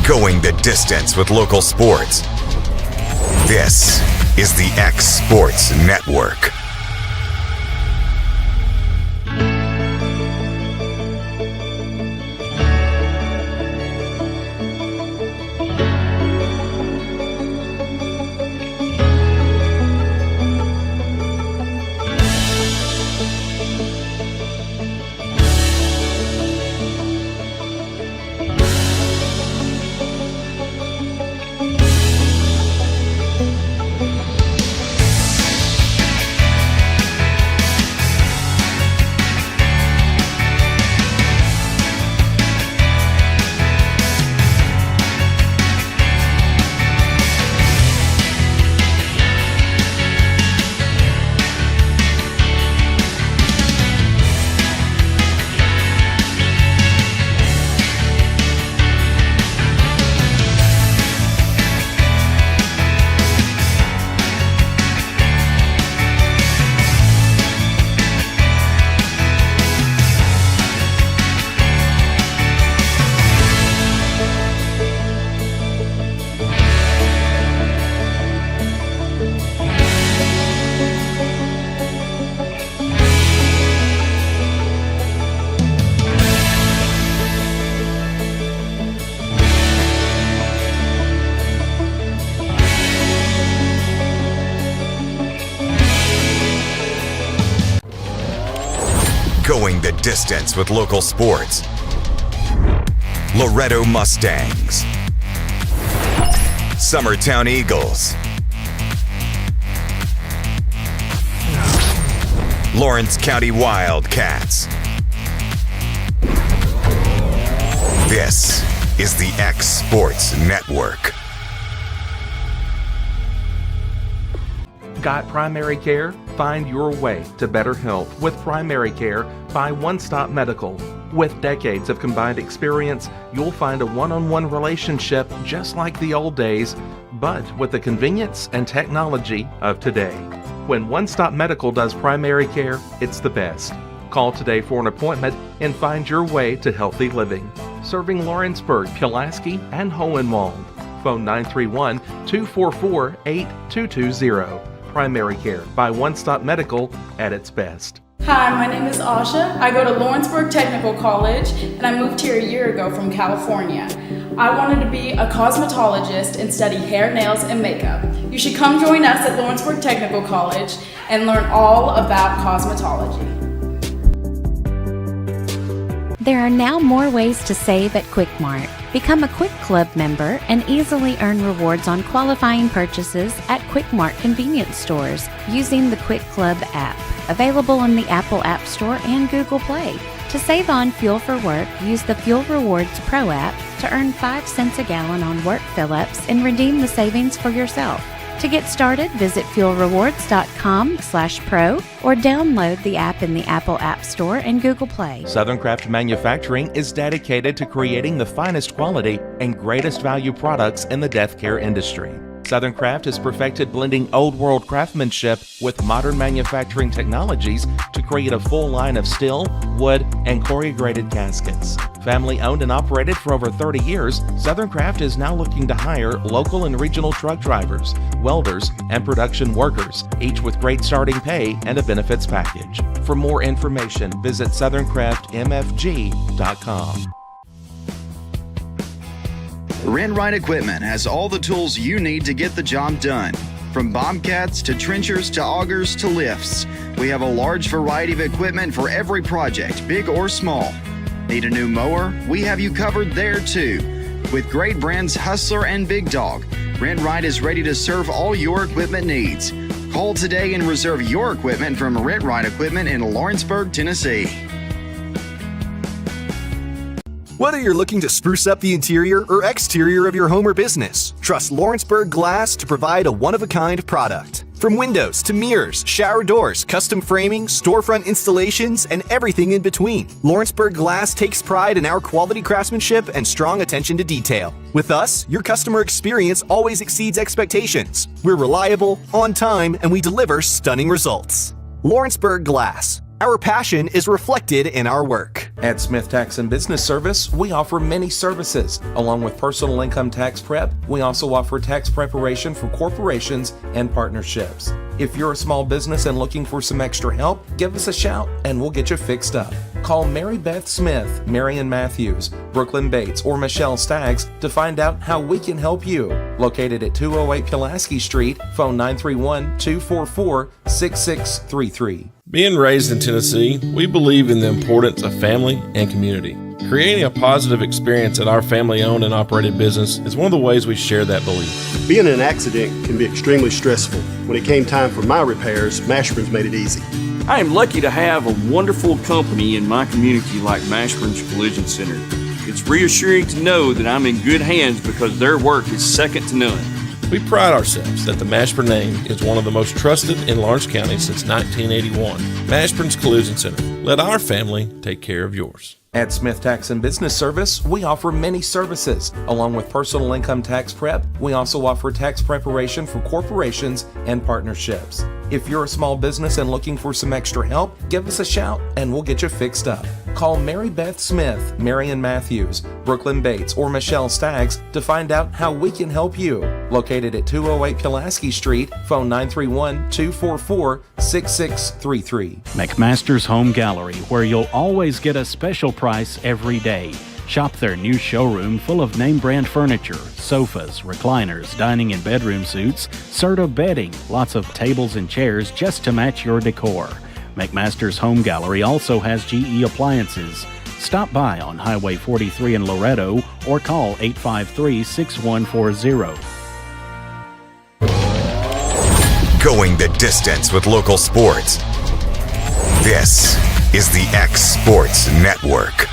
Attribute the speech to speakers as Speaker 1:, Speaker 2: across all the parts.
Speaker 1: Going the distance with local sports. This is the X Sports Network. Going the distance with local sports. Loretto Mustangs. Summertown Eagles. Lawrence County Wildcats. This is the X Sports Network.
Speaker 2: Got primary care? Find your way to better health with primary care by One Stop Medical. With decades of combined experience, you'll find a one-on-one relationship just like the old days, but with the convenience and technology of today. When One Stop Medical does primary care, it's the best. Call today for an appointment and find your way to healthy living. Serving Lawrenceburg, Pulaski, and Hohenwald. Phone 931-244-8220. Primary care by One Stop Medical at its best.
Speaker 3: Hi, my name is Asha. I go to Lawrenceburg Technical College and I moved here a year ago from California. I wanted to be a cosmetologist and study hair, nails, and makeup. You should come join us at Lawrenceburg Technical College and learn all about cosmetology.
Speaker 4: There are now more ways to save at Quick Mart. Become a Quick Club member and easily earn rewards on qualifying purchases at Quick Mart convenience stores using the Quick Club app, available in the Apple App Store and Google Play. To save on fuel for work, use the Fuel Rewards Pro app to earn 5 cents a gallon on work fill-ups and redeem the savings for yourself. To get started, visit fuelrewards.com/pro or download the app in the Apple App Store and Google Play.
Speaker 2: Southern Craft Manufacturing is dedicated to creating the finest quality and greatest value products in the death care industry. Southern Craft has perfected blending old world craftsmanship with modern manufacturing technologies to create a full line of steel, wood, and corrugated caskets. Family owned and operated for over 30 years, Southern Craft is now looking to hire local and regional truck drivers, welders, and production workers, each with great starting pay and a benefits package. For more information, visit southerncraftmfg.com.
Speaker 5: Rent-Right Equipment has all the tools you need to get the job done. From bobcats to trenchers to augers to lifts, we have a large variety of equipment for every project, big or small. Need a new mower? We have you covered there too. With great brands Hustler and Big Dog, Rent-Right is ready to serve all your equipment needs. Call today and reserve your equipment from Rent-Right Equipment in Lawrenceburg, Tennessee.
Speaker 6: Whether you're looking to spruce up the interior or exterior of your home or business, trust Lawrenceburg Glass to provide a one-of-a-kind product. From windows to mirrors, shower doors, custom framing, storefront installations, and everything in between, Lawrenceburg Glass takes pride in our quality craftsmanship and strong attention to detail. With us, your customer experience always exceeds expectations. We're reliable, on time, and we deliver stunning results. Lawrenceburg Glass. Our passion is reflected in our work.
Speaker 2: At Smith Tax and Business Service, we offer many services. Along with personal income tax prep, we also offer tax preparation for corporations and partnerships. If you're a small business and looking for some extra help, give us a shout and we'll get you fixed up. Call Mary Beth Smith, Marion Matthews, Brooklyn Bates, or Michelle Staggs to find out how we can help you. Located at 208 Pulaski Street, phone 931-244-6633.
Speaker 7: Being raised in Tennessee, we believe in the importance of family and community. Creating a positive experience at our family-owned and operated business is one of the ways we share that belief.
Speaker 8: Being in an accident can be extremely stressful. When it came time for my repairs, Mashburn's made it easy.
Speaker 9: I am lucky to have a wonderful company in my community like Mashburn's Collision Center. It's reassuring to know that I'm in good hands because their work is second to none.
Speaker 7: We pride ourselves that the Mashburn name is one of the most trusted in Lawrence County since 1981. Mashburn's Collision Center. Let our family take care of yours.
Speaker 2: At Smith Tax and Business Service, we offer many services. Along with personal income tax prep, we also offer tax preparation for corporations and partnerships. If you're a small business and looking for some extra help, give us a shout and we'll get you fixed up. Call Mary Beth Smith, Marion Matthews, Brooklyn Bates, or Michelle Staggs to find out how we can help you. Located at 208 Pulaski Street, phone 931-244-6633.
Speaker 10: McMaster's Home Gallery, where you'll always get a special price every day. Shop their new showroom full of name brand furniture, sofas, recliners, dining and bedroom suites, Serta bedding, lots of tables and chairs just to match your decor. McMaster's Home Gallery also has GE appliances. Stop by on Highway 43 in Loretto or call 853-6140.
Speaker 1: Going the distance with local sports. This is the X Sports Network.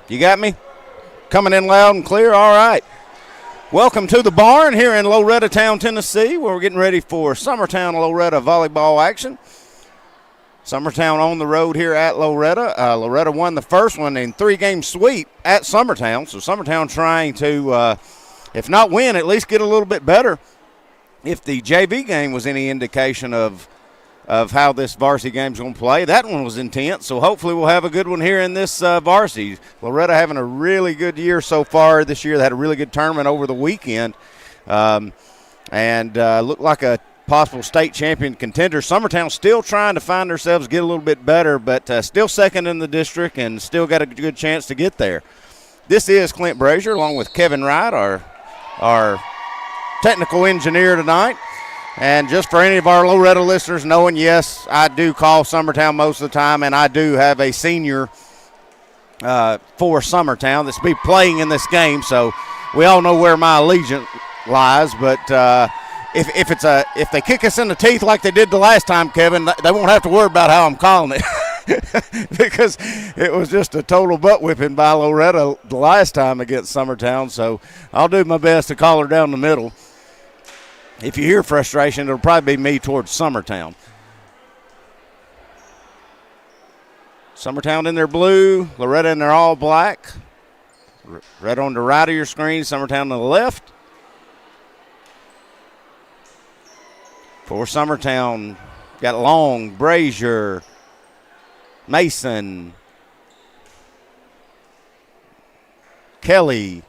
Speaker 11: You got me? Coming in loud and clear? All right. Welcome to the barn here in Loretto Town, Tennessee, where we're getting ready for Summertown Loretto volleyball action. Summertown on the road here at Loretto. Loretto won the first one in 3-game sweep at Summertown. So Summertown trying to, if not win, at least get a little bit better. If the JV game was any indication of how this varsity game's going to play, that one was intense. So hopefully we'll have a good one here in this varsity. Loretto having a really good year so far this year. They had a really good tournament over the weekend and looked like a possible state champion contender. Summertown still trying to find themselves, get a little bit better, but still second in the district and still got a good chance to get there. This is Clint Brazier along with Kevin Wright, our technical engineer tonight. And just for any of our Loretto listeners knowing, yes, I do call Summertown most of the time, and I do have a senior for Summertown that's be playing in this game, so we all know where my allegiance lies. But if they kick us in the teeth like they did the last time, Kevin, they won't have to worry about how I'm calling it because it was just a total butt whipping by Loretto the last time against Summertown. So I'll do my best to call her down the middle. If you hear frustration, it'll probably be me towards Summertown. Summertown in their blue, Loretto in their all black. Red on the right of your screen, Summertown on the left. For Summertown, got Long, Brazier, Mason, Kelly.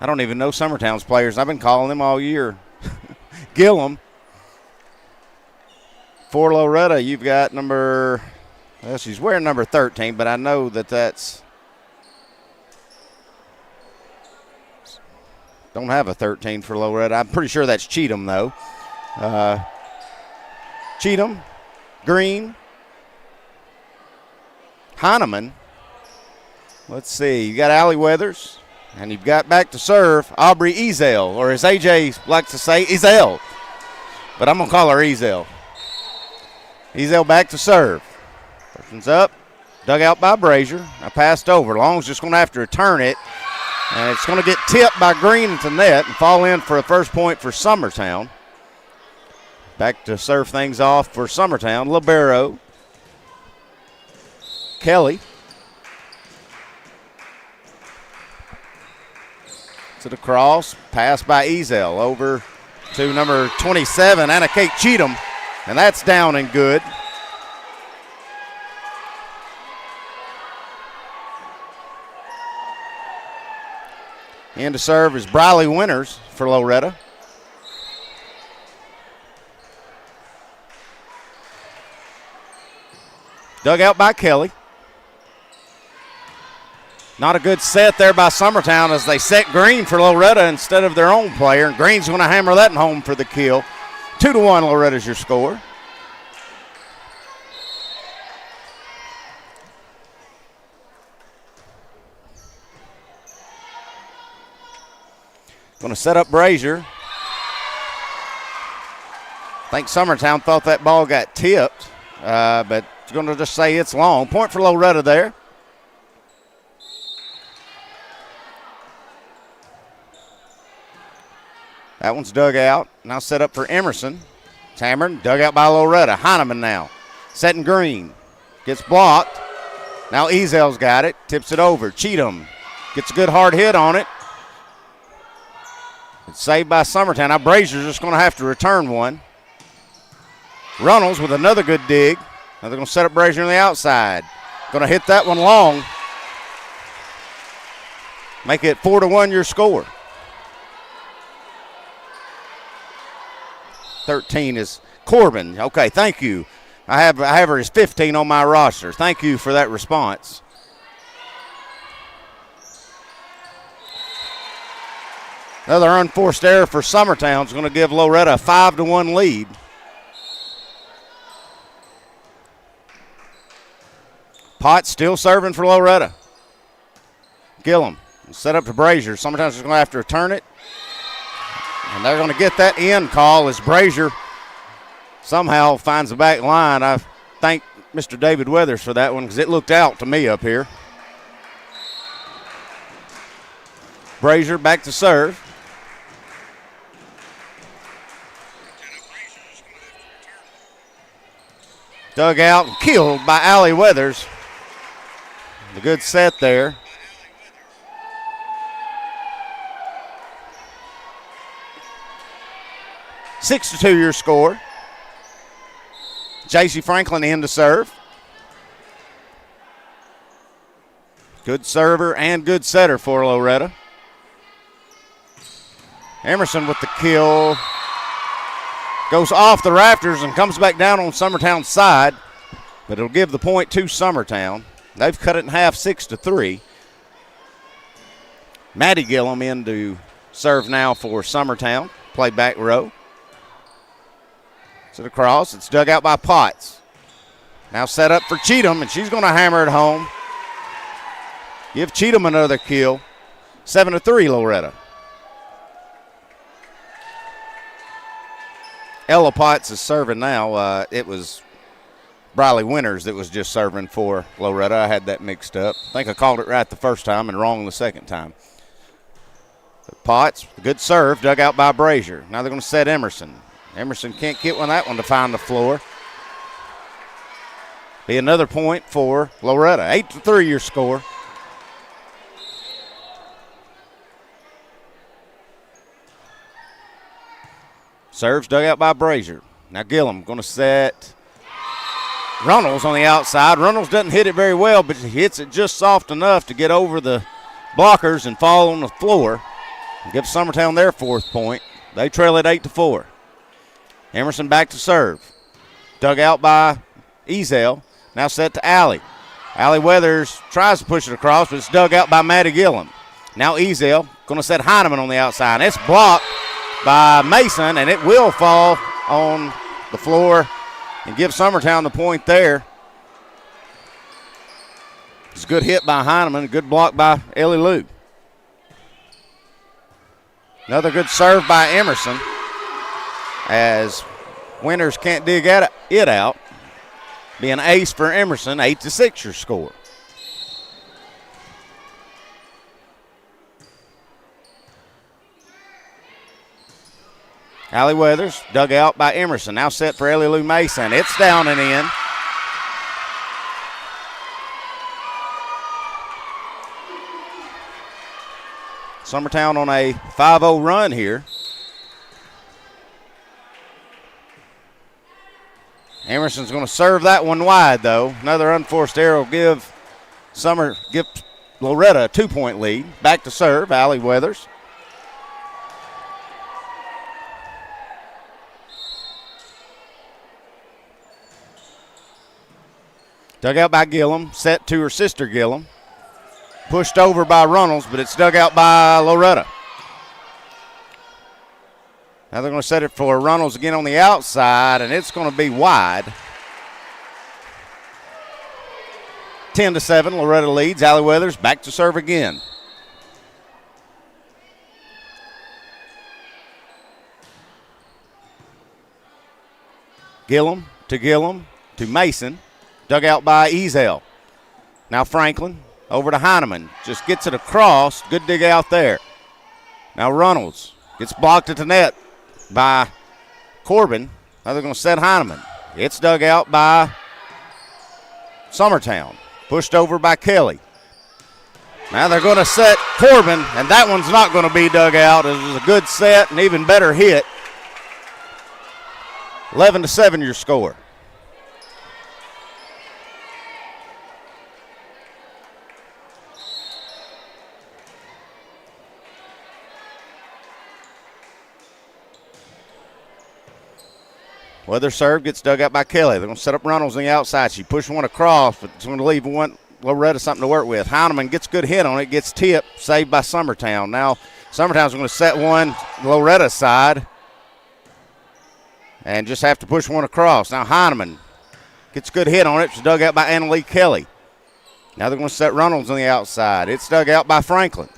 Speaker 11: I don't even know Summertown's players. I've been calling them all year. Gillum. For Loretto, you've got she's wearing number 13, but I know that's don't have a 13 for Loretto. I'm pretty sure that's Cheatham, though. Cheatham, Green, Heineman. Let's see. You got Allie Weathers. And you've got back to serve Aubrey Ezel, or as AJ likes to say, Ezel. But I'm going to call her Ezel. Ezel back to serve. First one's up. Dug out by Brazier. I passed over. Long's just going to have to return it. And it's going to get tipped by Green into net and fall in for a first point for Summertown. Back to serve things off for Summertown. Libero. Kelly. To the cross, pass by Ezel over to number 27, Anna Kate Cheatham, and that's down and good. In to serve is Briley Winters for Loretto. Dug out by Kelly. Not a good set there by Summertown as they set Green for Loretto instead of their own player. Green's going to hammer that home for the kill. 2-1, Loretto's your score. Going to set up Brazier. I think Summertown thought that ball got tipped, but it's going to just say it's long. Point for Loretto there. That one's dug out. Now set up for Emerson. It's hammered, dug out by Loretto. Heineman now. Setting Green. Gets blocked. Now Ezel's got it. Tips it over. Cheatham gets a good hard hit on it. It's saved by Summertown. Now Brazier's just going to have to return one. Runnels with another good dig. Now they're going to set up Brazier on the outside. Going to hit that one long. Make it 4-1 your score. 13 is Corbin. Okay, thank you. I have her as 15 on my roster. Thank you for that response. Another unforced error for Summertown is going to give Loretto a 5-1 lead. Potts still serving for Loretto. Gillum set up to Brazier. Summertown's just going to have to return it. And they're going to get that end call as Brazier somehow finds the back line. I thank Mr. David Weathers for that one because it looked out to me up here. Brazier back to serve. Dug out and killed by Allie Weathers. A good set there. Six to 2 your score. J.C. Franklin in to serve. Good server and good setter for Loretto. Emerson with the kill. Goes off the rafters and comes back down on Summertown's side, but it'll give the point to Summertown. They've cut it in half, 6 to 3. Maddie Gillum in to serve now for Summertown. Play back row. To the cross. It's dug out by Potts. Now set up for Cheatham, and she's going to hammer it home. Give Cheatham another kill. 7 to 3, Loretto. Ella Potts is serving now. It was Briley Winters that was just serving for Loretto. I had that mixed up. I think I called it right the first time and wrong the second time. But Potts, good serve, dug out by Brazier. Now they're going to set Emerson. Emerson can't get that one to find the floor. Be another point for Loretto. 8 to 3 your score. Serves dug out by Brazier. Now Gillum going to set Runnels on the outside. Runnels doesn't hit it very well, but he hits it just soft enough to get over the blockers and fall on the floor. And give Summertown their 4th point. They trail it 8 to 4. Emerson back to serve. Dug out by Ezel. Now set to Allie. Allie Weathers tries to push it across, but it's dug out by Maddie Gillum. Now Ezel going to set Heineman on the outside. It's blocked by Mason, and it will fall on the floor and give Summertown the point there. It's a good hit by Heineman, a good block by Ellie Lou. Another good serve by Emerson as Winters can't dig it out. Be an ace for Emerson, 8 to 6 your score. Allie Weathers dug out by Emerson. Now set for Ellie Lou Mason. It's down and in. Summertown on a 5-0 run here. Emerson's going to serve that one wide, though. Another unforced error will give Loretto a 2-point lead. Back to serve, Allie Weathers. Dug out by Gillum, set to her sister Gillum. Pushed over by Runnels, but it's dug out by Loretto. Now they're going to set it for Runnels again on the outside, and it's going to be wide. 10-7, Loretto leads. Allie Weathers back to serve again. Gillum to Mason. Dug out by Ezel. Now Franklin over to Heineman. Just gets it across. Good dig out there. Now Runnels gets blocked at the net by Corbin. Now they're going to set Heineman. It's dug out by Summertown. Pushed over by Kelly. Now they're going to set Corbin, and that one's not going to be dug out. It was a good set and even better hit. 11-7 your score. Weather serve gets dug out by Kelly. They're going to set up Runnels on the outside. She pushed one across, but it's going to leave Loretto something to work with. Heineman gets good hit on it, gets tipped, saved by Summertown. Now Summertown's going to set one Loretta's side and just have to push one across. Now Heineman gets good hit on it. It's dug out by Annalee Kelly. Now they're going to set Runnels on the outside. It's dug out by Franklin.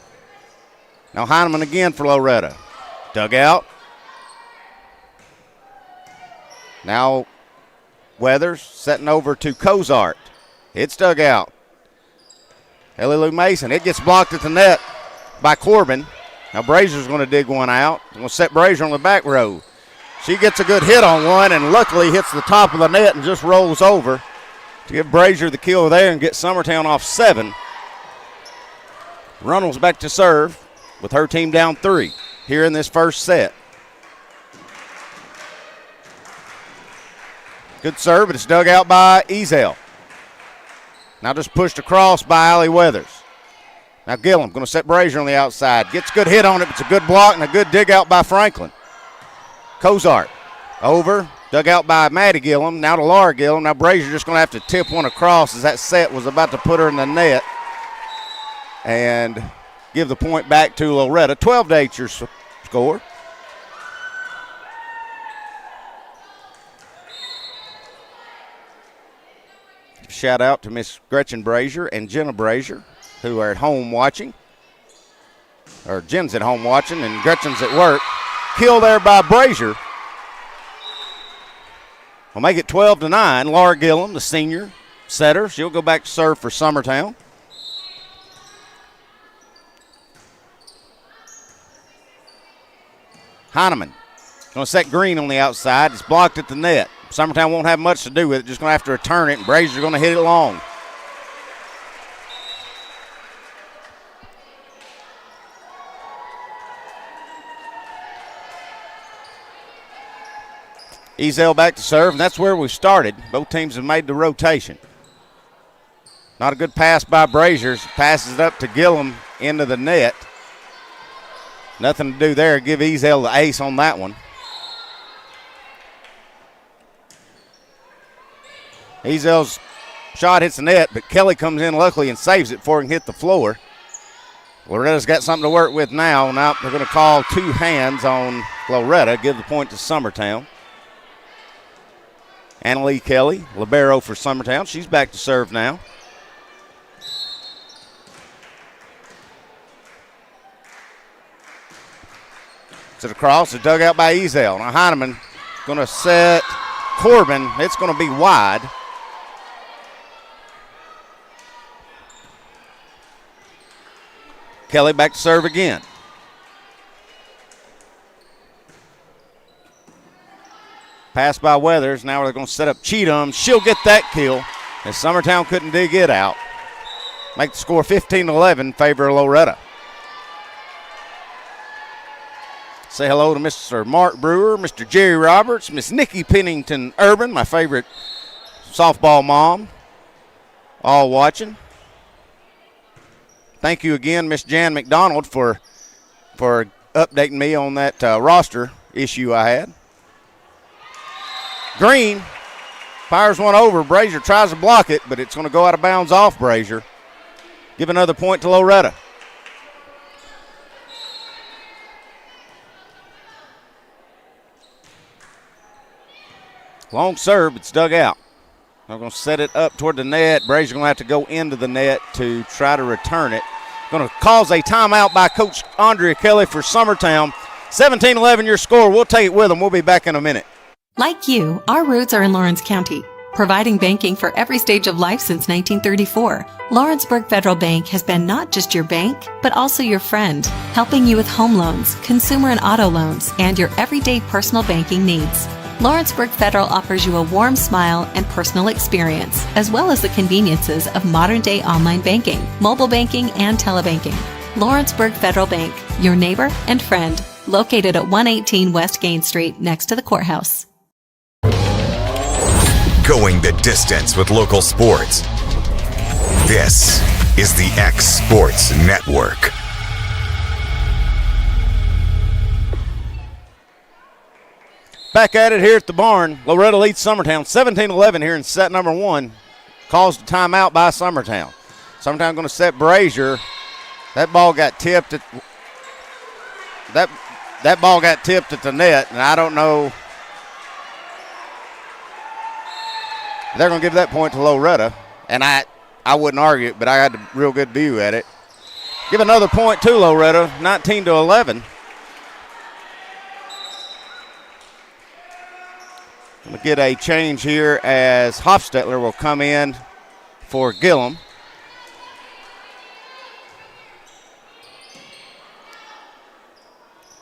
Speaker 11: Now Heineman again for Loretto. Dug out. Now Weathers setting over to Cozart. It's dug out. Ellie Lou Mason. It gets blocked at the net by Corbin. Now Brazier's going to dig one out. Going to set Brazier on the back row. She gets a good hit on one and luckily hits the top of the net and just rolls over to give Brazier the kill there and get Summertown off 7. Runnels back to serve with her team down 3 here in this first set. Good serve, but it's dug out by Ezel. Now just pushed across by Allie Weathers. Now Gillum going to set Brazier on the outside. Gets good hit on it. It's a good block and a good dig out by Franklin. Cozart over, dug out by Maddie Gillum. Now to Laura Gillum. Now Brazier just going to have to tip one across as that set was about to put her in the net and give the point back to Loretto. 12-8 your score. Shout out to Miss Gretchen Brazier and Jenna Brazier, who are at home watching. Or Jen's at home watching and Gretchen's at work. Kill there by Brazier. We'll make it 12-9. Laura Gillum, the senior setter. She'll go back to serve for Summertown. Heineman going to set Green on the outside. It's blocked at the net. Summertown won't have much to do with it. Just going to have to return it, and Brazier's going to hit it long. Ezel back to serve, and that's where we started. Both teams have made the rotation. Not a good pass by Brazier. Passes it up to Gillum into the net. Nothing to do there. Give Ezel the ace on that one. Ezel's shot hits the net, but Kelly comes in luckily and saves it before it can hit the floor. Loretta's got something to work with now. Now they're going to call 2 hands on Loretto, give the point to Summertown. Annalee Kelly, libero for Summertown. She's back to serve now. To the cross, it's dug out by Ezel. Now Heineman going to set Corbin. It's going to be wide. Kelly back to serve again. Pass by Weathers. Now they're going to set up Cheatham. She'll get that kill as Summertown couldn't dig it out. Make the score 15-11 in favor of Loretto. Say hello to Mr. Mark Brewer, Mr. Jerry Roberts, Miss Nikki Pennington Urban, my favorite softball mom, all watching. Thank you again, Miss Jan McDonald, for updating me on that roster issue I had. Green fires one over. Brazier tries to block it, but it's going to go out of bounds off Brazier. Give another point to Loretto. Long serve, it's dug out. They're going to set it up toward the net. Brazier's going to have to go into the net to try to return it. Going to cause a timeout by Coach Andrea Kelly for Summertown. 17-11 your score. We'll take it with them. We'll be back in a minute.
Speaker 12: Like you, our roots are in Lawrence County, providing banking for every stage of life since 1934. Lawrenceburg Federal Bank has been not just your bank, but also your friend, helping you with home loans, consumer and auto loans, and your everyday personal banking needs. Lawrenceburg Federal offers you a warm smile and personal experience, as well as the conveniences of modern-day online banking, mobile banking, and telebanking. Lawrenceburg Federal Bank, your neighbor and friend, located at 118 West Gain Street, next to the courthouse.
Speaker 1: Going the distance with local sports. This is the X Sports Network.
Speaker 11: Back at it here at the barn. Loretto leads Summertown 17-11 here in set number one. Caused a timeout by Summertown. Summertown going to set Brazier. That ball got tipped at that ball got tipped at the net, and I don't know. They're going to give that point to Loretto, and I wouldn't argue it, but I had a real good view at it. Give another point to Loretto, 19-11. We'll get a change here as Hofstetler will come in for Gillum.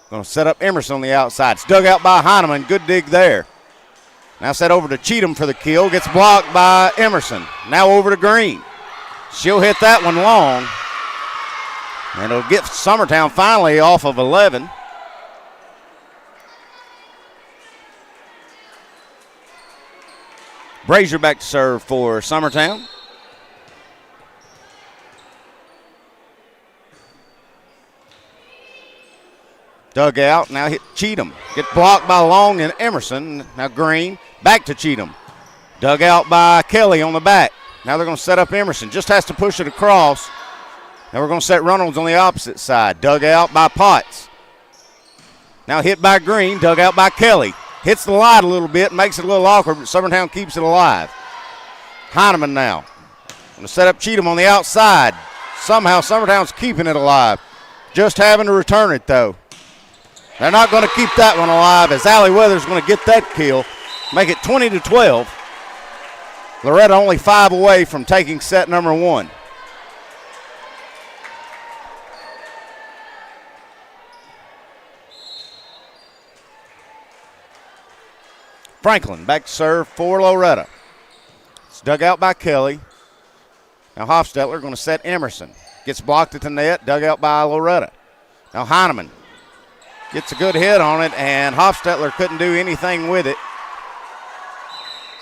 Speaker 11: Going to set up Emerson on the outside. It's dug out by Heineman. Good dig there. Now set over to Cheatham for the kill. Gets blocked by Emerson. Now over to Green. She'll hit that one long. And it'll get Summertown finally off of 11. Brazier back to serve for Summertown. Dug out, now hit Cheatham. Get blocked by Long and Emerson. Now Green, back to Cheatham. Dug out by Kelly on the back. Now they're going to set up Emerson. Just has to push it across. Now we're going to set Reynolds on the opposite side. Dug out by Potts. Now hit by Green, dug out by Kelly. Hits the light a little bit, makes it a little awkward, but Summertown keeps it alive. Heineman now. Going to set up Cheatham on the outside. Somehow Summertown's keeping it alive. Just having to return it, though. They're not going to keep that one alive as Allie Weathers going to get that kill. Make it 20-12. Loretto only 5 away from taking set number one. Franklin back to serve for Loretto. It's dug out by Kelly. Now Hofstetler going to set Emerson. Gets blocked at the net, dug out by Loretto. Now Heineman gets a good hit on it, and Hofstetler couldn't do anything with it.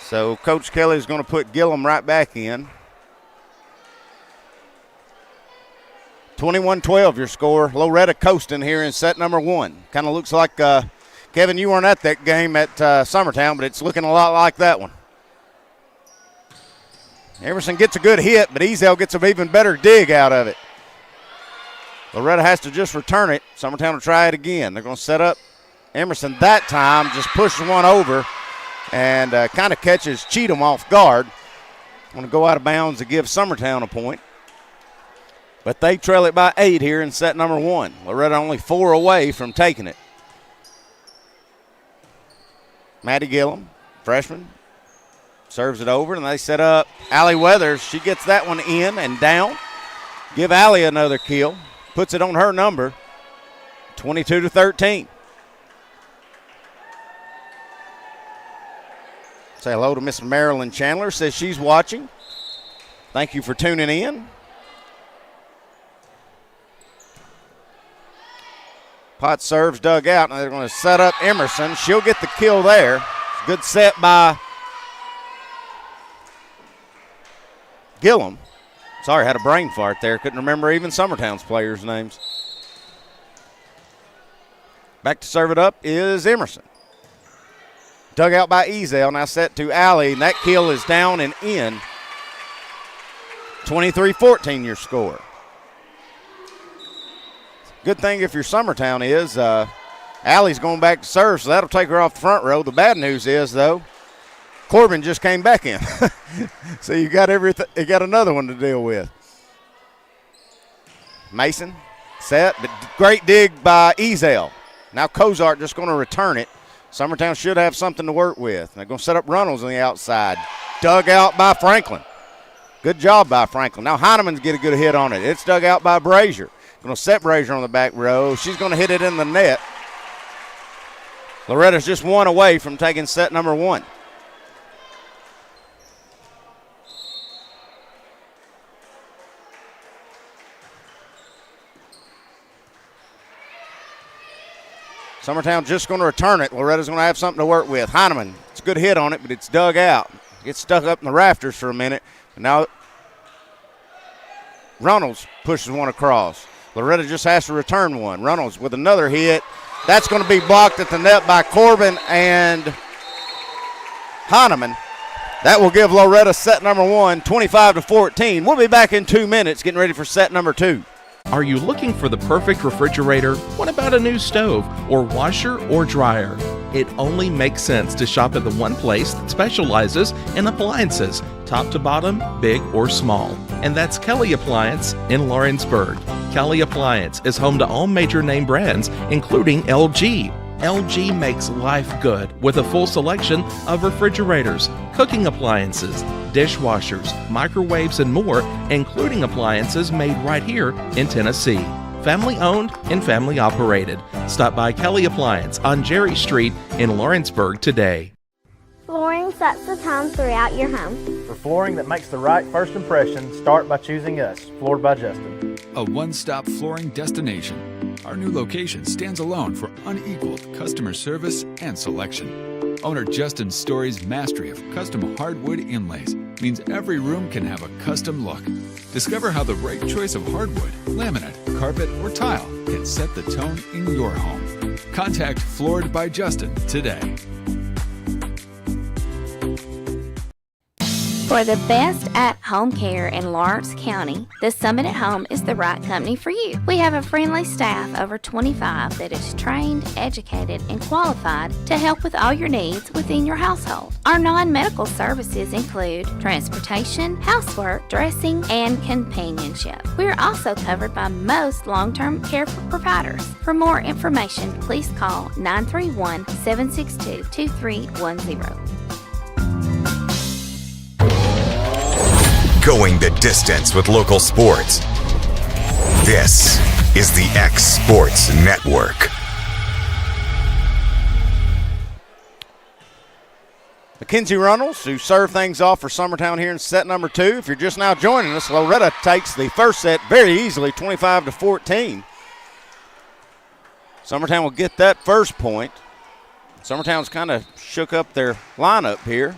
Speaker 11: So Coach Kelly is going to put Gillum right back in. 21-12 your score. Loretto coasting here in set number one. Kind of looks like Kevin, you weren't at that game at Summertown, but it's looking a lot like that one. Emerson gets a good hit, but Ezel gets an even better dig out of it. Loretto has to just return it. Summertown will try it again. They're going to set up Emerson that time, just pushes one over and kind of catches Cheatham off guard. Want to go out of bounds to give Summertown a point. But they trail it by 8 here in set number one. Loretto only 4 away from taking it. Maddie Gillum, freshman, serves it over, and they set up Allie Weathers. She gets that one in and down. Give Allie another kill. Puts it on her number, 22-13. Say hello to Miss Marilyn Chandler. Says she's watching. Thank you for tuning in. Pot serves dug out, and they're going to set up Emerson. She'll get the kill there. Good set by Gillum. Sorry, had a brain fart there. Couldn't remember even Summertown's players' names. Back to serve it up is Emerson. Dug out by Ezel, now set to Alley, and that kill is down and in. 23-14 your score. Good thing if you're Summertown is Allie's going back to serve, so that'll take her off the front row. The bad news is, though, Corbin just came back in. So you got everything. You got another one to deal with. Mason set, but great dig by Ezel. Now Cozart just going to return it. Summertown should have something to work with. They're going to set up Runnels on the outside. Dug out by Franklin. Good job by Franklin. Now Heineman's get a good hit on it. It's dug out by Brazier. Going to set Brazier on the back row. She's going to hit it in the net. Loretto's just one away from taking set number one. Summertown just going to return it. Loretta's going to have something to work with. Heineman, it's a good hit on it, but it's dug out. Gets stuck up in the rafters for a minute. And now Runnels pushes one across. Loretto just has to return one. Runnels with another hit. That's going to be blocked at the net by Corbin and Heineman. That will give Loretto set number one, 25-14. We'll be back in 2 minutes getting ready for set number two.
Speaker 2: Are you looking for the perfect refrigerator? What about a new stove or washer or dryer? It only makes sense to shop at the one place that specializes in appliances, top to bottom, big or small. And that's Kelly Appliance in Lawrenceburg. Kelly Appliance is home to all major name brands, including LG. LG makes life good with a full selection of refrigerators, cooking appliances, dishwashers, microwaves, and more, including appliances made right here in Tennessee. Family owned and family operated. Stop by Kelly Appliance on Jerry Street in Lawrenceburg today.
Speaker 13: Flooring sets the tone throughout your home.
Speaker 14: For flooring that makes the right first impression, start by choosing us, Floored by Justin.
Speaker 15: A one-stop flooring destination. Our new location stands alone for unequaled customer service and selection. Owner Justin Story's mastery of custom hardwood inlays means every room can have a custom look. Discover how the right choice of hardwood, laminate, carpet, or tile can set the tone in your home. Contact Floored by Justin today.
Speaker 4: For the best at-home care in Lawrence County, the Summit at Home is the right company for you. We have a friendly staff over 25 that is trained, educated, and qualified to help with all your needs within your household. Our non-medical services include transportation, housework, dressing, and companionship. We are also covered by most long-term care providers. For more information, please call 931-762-2310.
Speaker 1: Going the distance with local sports. This is the X Sports Network.
Speaker 11: Mackenzie Runnels, who served things off for Summertown here in set number two. If you're just now joining us, Loretto takes the first set very easily, 25-14. Summertown will get that first point. Summertown's kind of shook up their lineup here,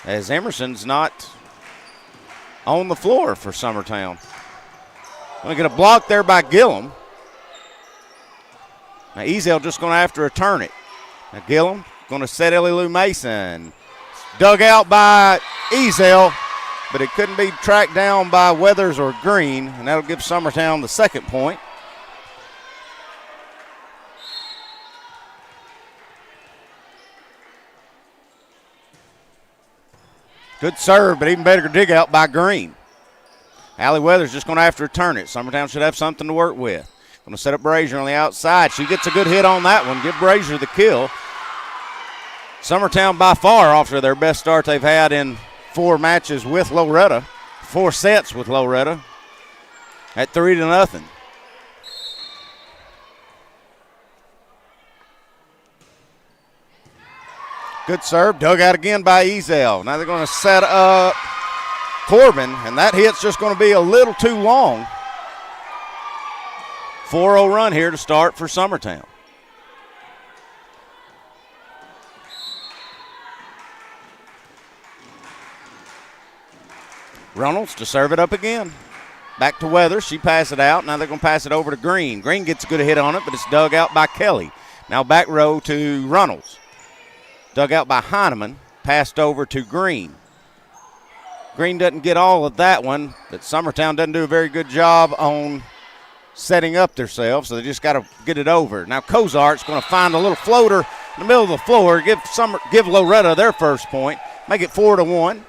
Speaker 11: as Emerson's not on the floor for Summertown. Going to get a block there by Gillum. Now Ezel just going to have to return it. Now Gillum going to set Ellie Lou Mason. Dug out by Ezel, but it couldn't be tracked down by Weathers or Green, and that'll give Summertown the second point. Good serve, but even better dig out by Green. Allie Weathers just going to have to return it. Summertown should have something to work with. Going to set up Brazier on the outside. She gets a good hit on that one. Give Brazier the kill. Summertown by far off to their best start they've had in 4 matches with Loretto. 4 sets with Loretto at 3-0. Good serve, dug out again by Ezel. Now they're going to set up Corbin, and that hit's just going to be a little too long. 4-0 run here to start for Summertown. Reynolds to serve it up again. Back to Weathers. She passed it out. Now they're going to pass it over to Green. Green gets a good hit on it, but it's dug out by Kelly. Now back row to Reynolds. Dug out by Heineman. Passed over to Green. Green doesn't get all of that one, but Summertown doesn't do a very good job on setting up themselves, so they just got to get it over. Now Cozart's going to find a little floater in the middle of the floor, give Loretto their first point, make it 4-1.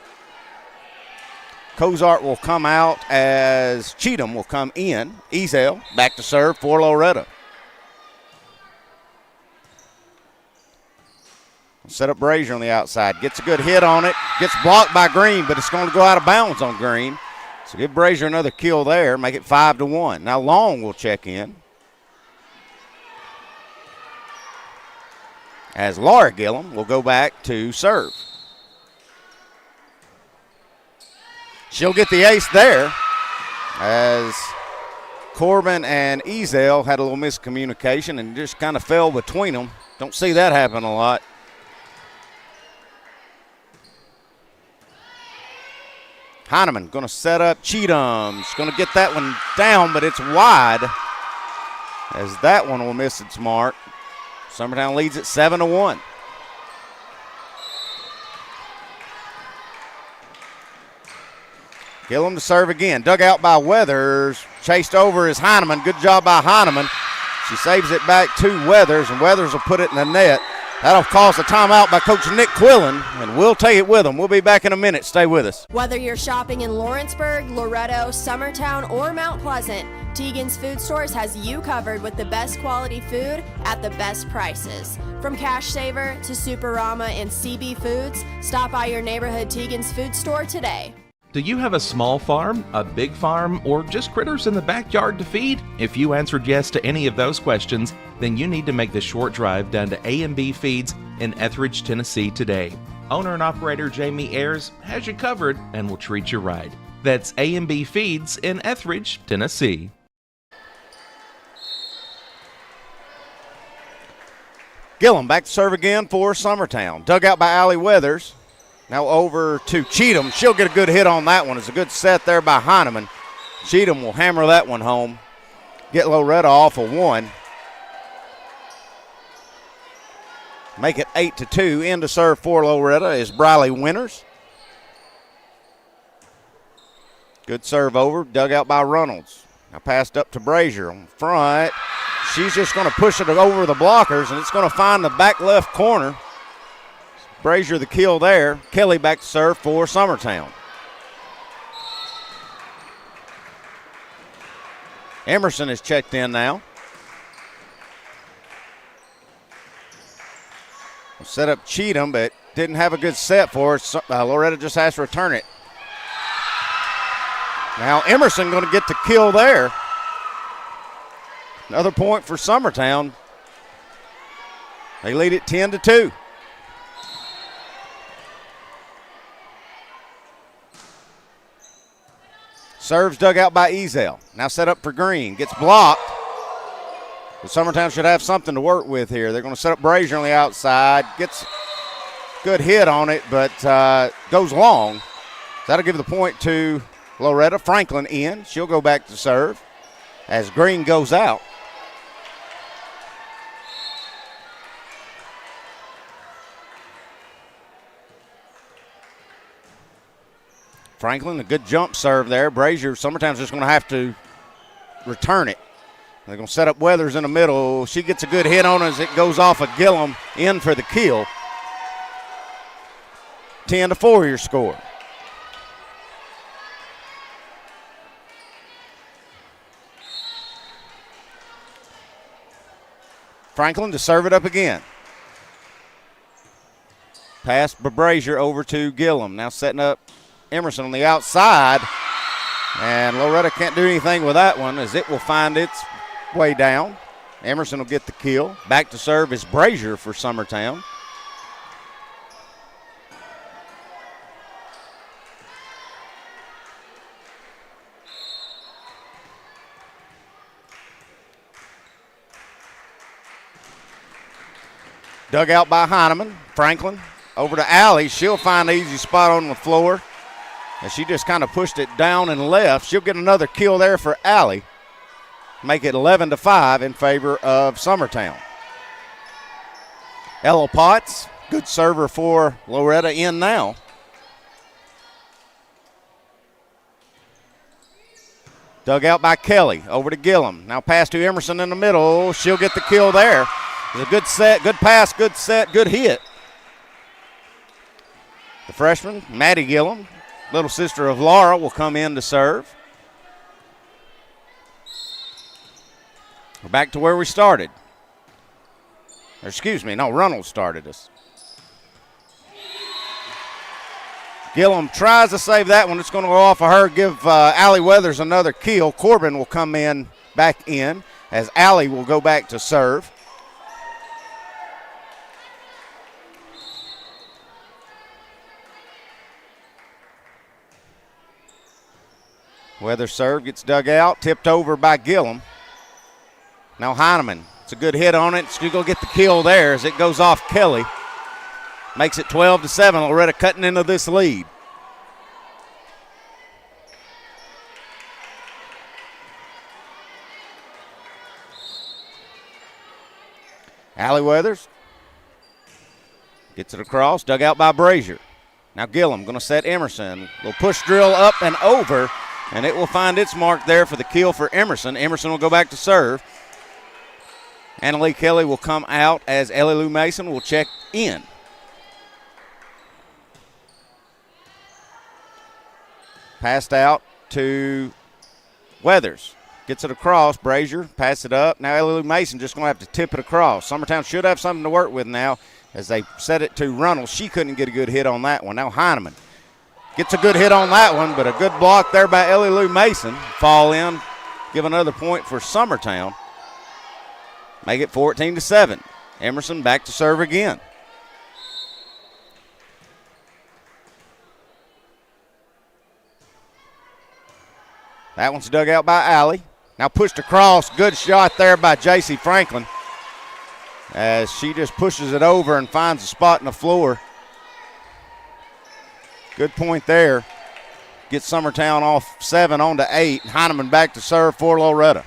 Speaker 11: Cozart will come out as Cheatham will come in. Ezel back to serve for Loretto. Set up Brazier on the outside. Gets a good hit on it. Gets blocked by Green, but it's going to go out of bounds on Green. So give Brazier another kill there. Make it 5-1. Now Long will check in. As Laura Gillum will go back to serve. She'll get the ace there as Corbin and Ezel had a little miscommunication and just kind of fell between them. Don't see that happen a lot. Heineman going to set up Cheatham's going to get that one down, but it's wide as that one will miss its mark. Summertown leads it 7-1. Gillum to serve again. Dug out by Weathers. Chased over is Heineman. Good job by Heineman. She saves it back to Weathers, and Weathers will put it in the net. That'll cause a timeout by Coach Nick Quillen, and we'll take it with him. We'll be back in a minute. Stay with us.
Speaker 16: Whether you're shopping in Lawrenceburg, Loretto, Summertown, or Mount Pleasant, Tegan's Food Stores has you covered with the best quality food at the best prices. From Cash Saver to Superama and CB Foods, stop by your neighborhood Tegan's Food Store today.
Speaker 2: Do you have a small farm, a big farm, or just critters in the backyard to feed? If you answered yes to any of those questions, then you need to make the short drive down to A&B Feeds in Etheridge, Tennessee today. Owner and operator Jamie Ayers has you covered and will treat you right. That's A&B Feeds in Etheridge, Tennessee.
Speaker 11: Gillum back to serve again for Summertown. Dug out by Allie Weathers. Now over to Cheatham. She'll get a good hit on that one. It's a good set there by Heineman. Cheatham will hammer that one home. Get Loretto off of one. Make it 8-2. In to serve for Loretto is Briley Winters. Good serve over. Dug out by Reynolds. Now passed up to Brazier on front. She's just going to push it over the blockers, and it's going to find the back left corner. Brazier the kill there. Kelly back to serve for Summertown. Emerson is checked in now. We'll set up Cheatham, but didn't have a good set for it. Loretto just has to return it. Now Emerson going to get the kill there. Another point for Summertown. They lead it 10-2. Serves dug out by Ezel. Now set up for Green. Gets blocked. But Summertown should have something to work with here. They're going to set up Brazier on the outside. Gets good hit on it, but goes long. That'll give the point to Loretto. Franklin in. She'll go back to serve as Green goes out. Franklin, a good jump serve there. Brazier, Summertown's just going to have to return it. They're going to set up Weathers in the middle. She gets a good hit on it as it goes off of Gillum in for the kill. 10-4 your score. Franklin to serve it up again. Pass by Brazier over to Gillum. Now setting up Emerson on the outside, and Loretto can't do anything with that one as it will find its way down. Emerson will get the kill. Back to serve is Brazier for Summertown. Dug out by Heineman. Franklin over to Allie. She'll find an easy spot on the floor. And she just kind of pushed it down and left. She'll get another kill there for Allie. Make it 11-5 in favor of Summertown. Ella Potts, good server for Loretto, in now. Dug out by Kelly, over to Gillum. Now pass to Emerson in the middle. She'll get the kill there. It's a good set, good pass, good set, good hit. The freshman, Maddie Gillum, little sister of Laura, will come in to serve. We're back to where we started. Or excuse me, no, Reynolds started us. Gillum tries to save that one. It's going to go off of her, give Allie Weathers another kill. Corbin will come in, back in, as Allie will go back to serve. Weathers serve, gets dug out, tipped over by Gillum. Now Heineman, it's a good hit on it. She's going to get the kill there as it goes off Kelly. Makes it 12-7. Loretto cutting into this lead. Allie Weathers gets it across, dug out by Brazier. Now Gillum going to set Emerson. Little push drill up and over, and it will find its mark there for the kill for Emerson. Emerson will go back to serve. Annalie Kelly will come out as Ellie Lou Mason will check in. Passed out to Weathers. Gets it across. Brazier, pass it up. Now Ellie Lou Mason just going to have to tip it across. Summertown should have something to work with now as they set it to Reynolds. She couldn't get a good hit on that one. Now Heineman gets a good hit on that one, but a good block there by Ellie Lou Mason. Fall in, give another point for Summertown. Make it 14-7. Emerson back to serve again. That one's dug out by Allie. Now pushed across. Good shot there by J.C. Franklin as she just pushes it over and finds a spot in the floor. Good point there. Gets Summertown off 7 on to 8. Heineman back to serve for Loretto.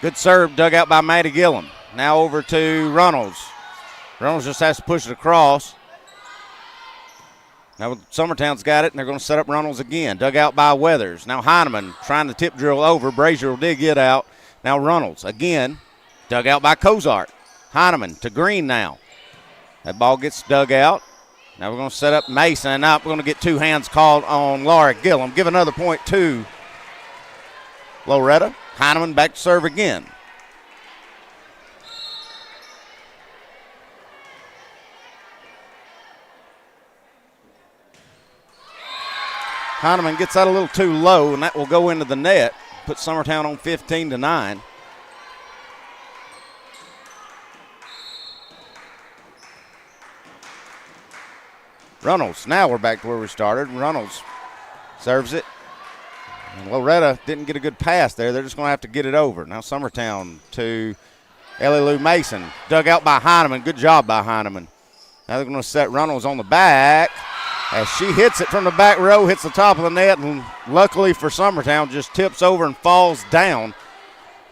Speaker 11: Good serve dug out by Maddie Gillum. Now over to Reynolds. Reynolds just has to push it across. Now Summertown's got it, and they're going to set up Reynolds again. Dug out by Weathers. Now Heineman trying to tip drill over. Brazier will dig it out. Now Reynolds again. Dug out by Cozart. Heineman to Green now. That ball gets dug out. Now we're going to set up Mason. Now we're going to get 2 hands called on Laura Gillum. Give another point to Loretto. Heineman back to serve again. Heineman gets that a little too low, and that will go into the net. Put Summertown on 15-9. Reynolds, now we're back to where we started. Reynolds serves it. And Loretto didn't get a good pass there. They're just going to have to get it over. Now Summertown to Ellie Lou Mason. Dug out by Heineman. Good job by Heineman. Now they're going to set Reynolds on the back. As she hits it from the back row, hits the top of the net, and luckily for Summertown, just tips over and falls down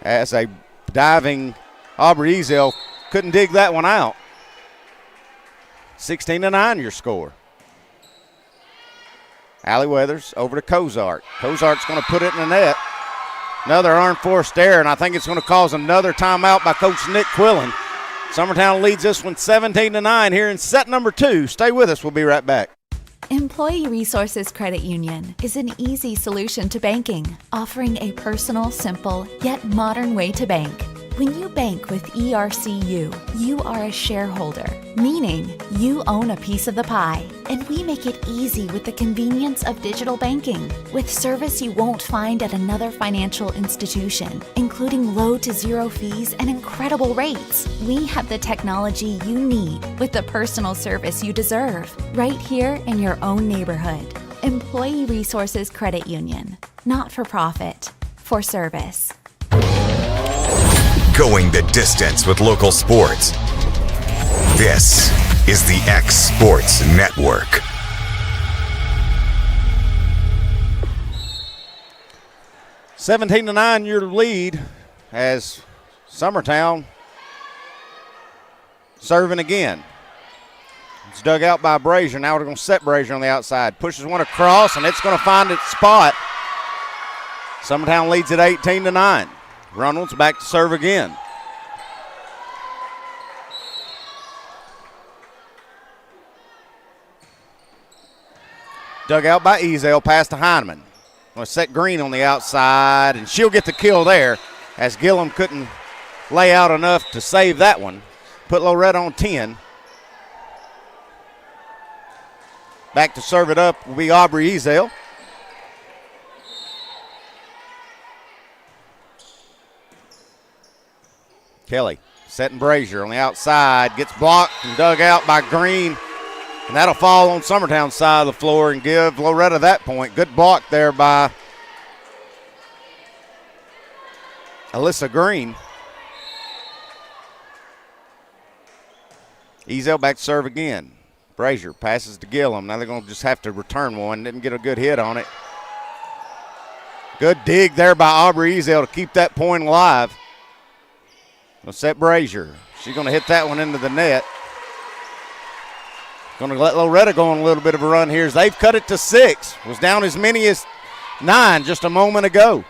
Speaker 11: as a diving Aubrey Ezel couldn't dig that one out. 16-9 your score. Allie Weathers over to Cozart. Cozart's going to put it in the net. Another unforced error, and I think it's going to cause another timeout by Coach Nick Quillen. Summertown leads this one 17-9 here in set number 2. Stay with us. We'll be right back.
Speaker 17: Employee Resources Credit Union is an easy solution to banking, offering a personal, simple, yet modern way to bank. When you bank with ERCU, you are a shareholder, meaning you own a piece of the pie. And we make it easy with the convenience of digital banking, with service you won't find at another financial institution, including low to zero fees and incredible rates. We have the technology you need with the personal service you deserve, right here in your own neighborhood. Employee Resources Credit Union, not for profit, for service.
Speaker 1: Going the distance with local sports. This is the X Sports Network.
Speaker 11: (17-9) your lead as Summertown serving again. It's dug out by Brazier. Now we're going to set Brazier on the outside. Pushes one across, and it's going to find its spot. Summertown leads at 18-9. Reynolds back to serve again. Dug out by Ezel, pass to Heineman. Going to set Green on the outside, and she'll get the kill there as Gillum couldn't lay out enough to save that one. Put Loretto on 10. Back to serve it up will be Aubrey Ezel. Kelly setting Brazier on the outside. Gets blocked and dug out by Green. And that'll fall on Summertown's side of the floor and give Loretto that point. Good block there by Alyssa Green. Ezel back to serve again. Brazier passes to Gillum. Now they're going to just have to return one. Didn't get a good hit on it. Good dig there by Aubrey Ezel to keep that point alive. Going to set Brazier. She's going to hit that one into the net. Going to let Loretto go on a little bit of a run here as they've cut it to 6. Was down as many as 9 just a moment ago.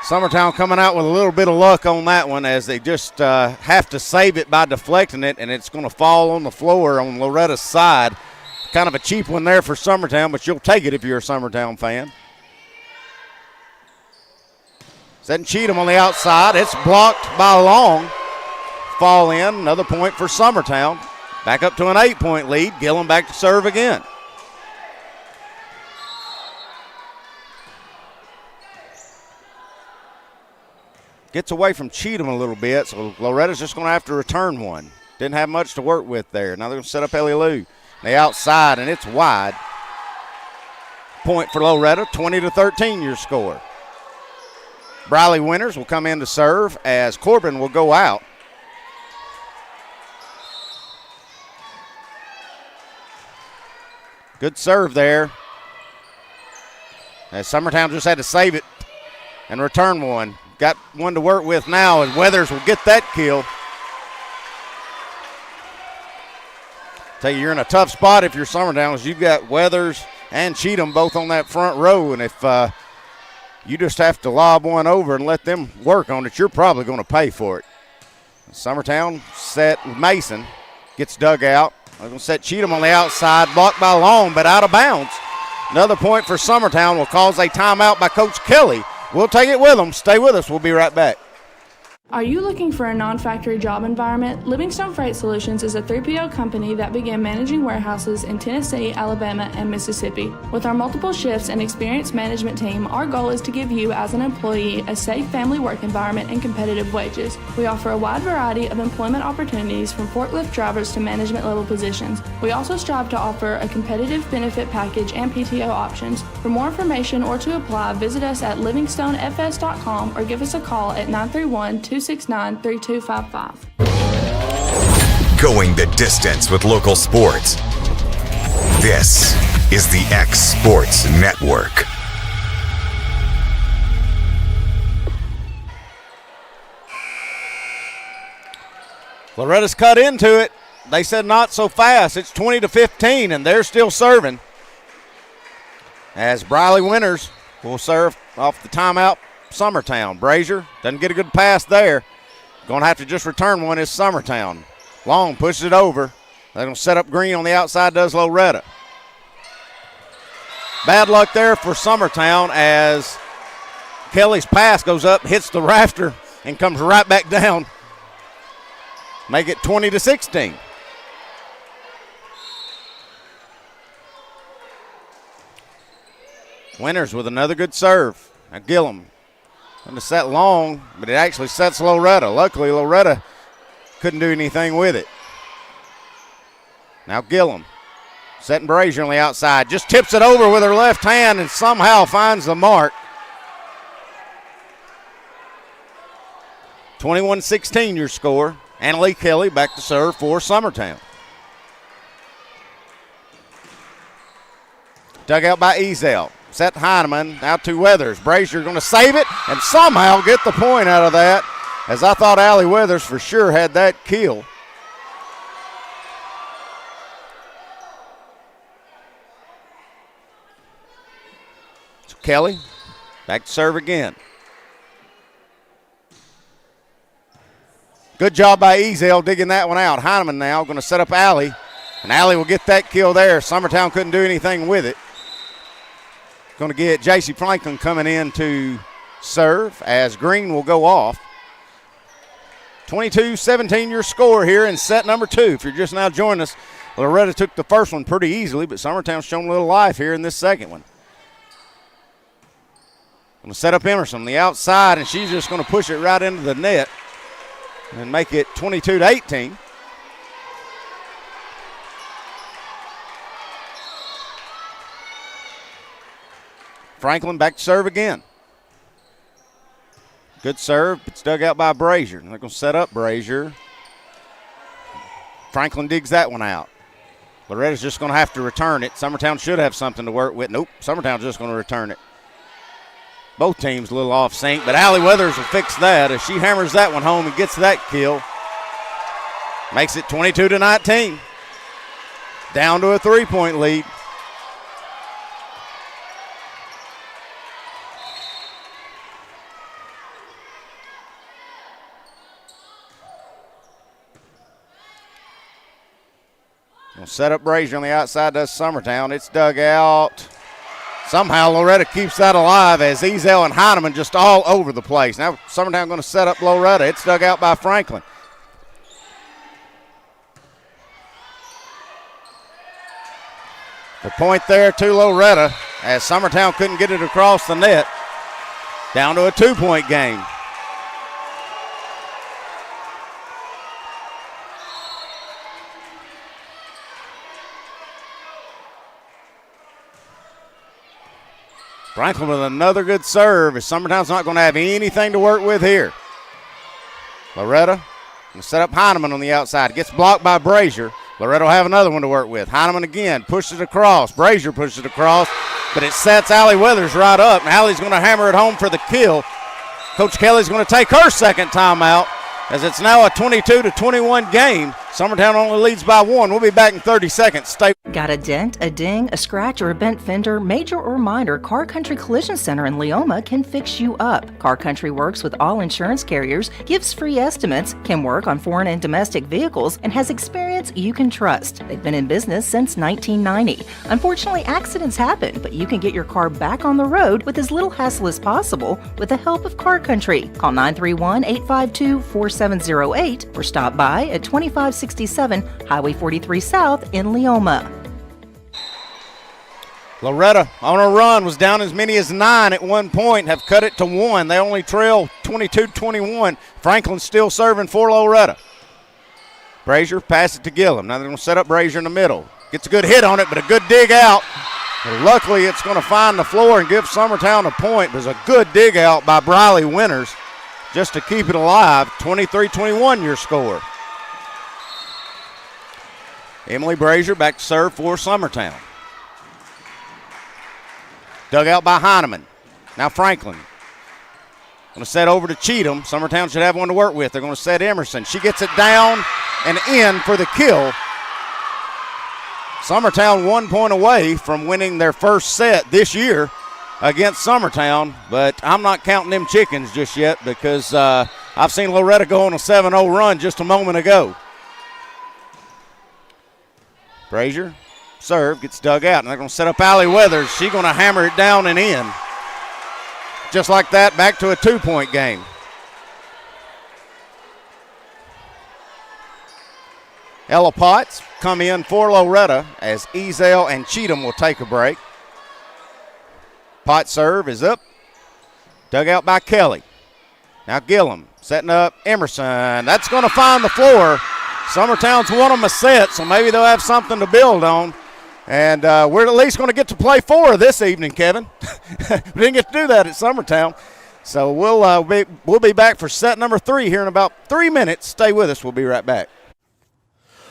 Speaker 11: Summertown coming out with a little bit of luck on that one as they just have to save it by deflecting it, and it's going to fall on the floor on Loretta's side. Kind of a cheap one there for Summertown, but you'll take it if you're a Summertown fan. Setting Cheatham on the outside. It's blocked by Long. Fall in. Another point for Summertown. Back up to an 8-point lead. Gillum back to serve again. Gets away from Cheatham a little bit, so Loretta's just going to have to return one. Didn't have much to work with there. Now they're going to set up Ellie Lou. The outside, and it's wide. Point for Loretto, 20-13 your score. Briley Winters will come in to serve as Corbin will go out. Good serve there. As Summertown just had to save it and return one. Got one to work with now, and Weathers will get that kill. Tell you, you're in a tough spot if you're Summertown, as you've got Weathers and Cheatham both on that front row, and if you just have to lob one over and let them work on it, you're probably going to pay for it. Summertown set Mason, gets dug out. They're going to set Cheatham on the outside, blocked by Long, but out of bounds. Another point for Summertown will cause a timeout by Coach Kelly. We'll take it with them. Stay with us. We'll be right back.
Speaker 3: Are you looking for a non-factory job environment? Livingstone Freight Solutions is a 3PL company that began managing warehouses in Tennessee, Alabama, and Mississippi. With our multiple shifts and experienced management team, our goal is to give you, as an employee, a safe family work environment and competitive wages. We offer a wide variety of employment opportunities from forklift drivers to management level positions. We also strive to offer a competitive benefit package and PTO options. For more information or to apply, visit us at livingstonefs.com or give us a call at 931-269-3255.
Speaker 1: Going the distance with local sports. This is the X Sports Network.
Speaker 11: Loretta's cut into it. They said not so fast. It's 20-15, and they're still serving. As Briley Winters will serve off the timeout. Summertown. Brazier doesn't get a good pass there. Going to have to just return one is Summertown. Long pushes it over. They're going to set up Green on the outside, does Loretto. Bad luck there for Summertown as Kelly's pass goes up, hits the rafter, and comes right back down. Make it 20-16. Winters with another good serve. Now Gillum. And to set Long, but it actually sets Loretto. Luckily, Loretto couldn't do anything with it. Now Gillum Setting Brazier on the outside. Just tips it over with her left hand and somehow finds the mark. 21-16 your score. Annalie Kelly back to serve for Summertown. Dug out by Ezel. Set Heineman. Now to Weathers. Brazier going to save it and somehow get the point out of that, as I thought Allie Weathers for sure had that kill. So Kelly back to serve again. Good job by Ezel digging that one out. Heineman now going to set up Allie, and Allie will get that kill there. Summertown couldn't do anything with it. Going to get J.C. Franklin coming in to serve as Green will go off. 22-17 your score here in set number 2. If you're just now joining us, Loretto took the first one pretty easily, but Summertown's shown a little life here in this second one. Going to set up Emerson on the outside, and she's just going to push it right into the net and make it 22-18. Franklin back to serve again. Good serve. It's dug out by Brazier. They're going to set up Brazier. Franklin digs that one out. Loretta's just going to have to return it. Summertown should have something to work with. Nope, Summertown's just going to return it. Both teams a little off sync, but Allie Weathers will fix that as she hammers that one home and gets that kill. Makes it 22-19. Down to a 3-point lead. We'll set up Brazier on the outside, does Summertown. It's dug out. Somehow Loretto keeps that alive as Ezel and Heineman just all over the place. Now Summertown going to set up Loretto. It's dug out by Franklin. The point there to Loretto as Summertown couldn't get it across the net. Down to a 2-point game. Franklin with another good serve as Summertown's not going to have anything to work with here. Loretto going to set up Heineman on the outside. Gets blocked by Brazier. Loretto will have another one to work with. Heineman again pushes it across. Brazier pushes it across, but it sets Allie Weathers right up. And Allie's going to hammer it home for the kill. Coach Kelly's going to take her second timeout as it's now a 22-21 game. Summertown only leads by 1. We'll be back in 30 seconds. Stay.
Speaker 18: Got a dent, a ding, a scratch, or a bent fender? Major or minor, Car Country Collision Center in Leoma can fix you up. Car Country works with all insurance carriers, gives free estimates, can work on foreign and domestic vehicles, and has experience you can trust. They've been in business since 1990. Unfortunately, accidents happen, but you can get your car back on the road with as little hassle as possible with the help of Car Country. Call 931-852-4708 or stop by at 2567 Highway 43 South in Leoma.
Speaker 11: Loretto on a run, was down as many as 9 at one point, have cut it to 1. They only trail 22-21. Franklin still serving for Loretto. Brazier pass it to Gillum. Now they're going to set up Brazier in the middle. Gets a good hit on it, but a good dig out. But luckily it's going to find the floor and give Summertown a point. It was a good dig out by Briley Winters just to keep it alive. 23-21 your score. Emily Brazier back to serve for Summertown. Dug out by Heineman. Now Franklin. Going to set over to Cheatham. Summertown should have one to work with. They're going to set Emerson. She gets it down and in for the kill. Summertown 1 point away from winning their first set this year against Summertown, but I'm not counting them chickens just yet because I've seen Loretto go on a 7-0 run just a moment ago. Brazier, serve, gets dug out, and they're going to set up Allie Weathers. She's going to hammer it down and in. Just like that, back to a 2-point game. Ella Potts come in for Loretto as Ezel and Cheatham will take a break. Potts serve is up. Dug out by Kelly. Now Gillum setting up Emerson. That's going to find the floor. Summertown's won them a set, so maybe they'll have something to build on. And we're at least going to get to play 4 this evening, Kevin. We didn't get to do that at Summertown. So we'll be back for set number 3 here in about 3 minutes. Stay with us. We'll be right back.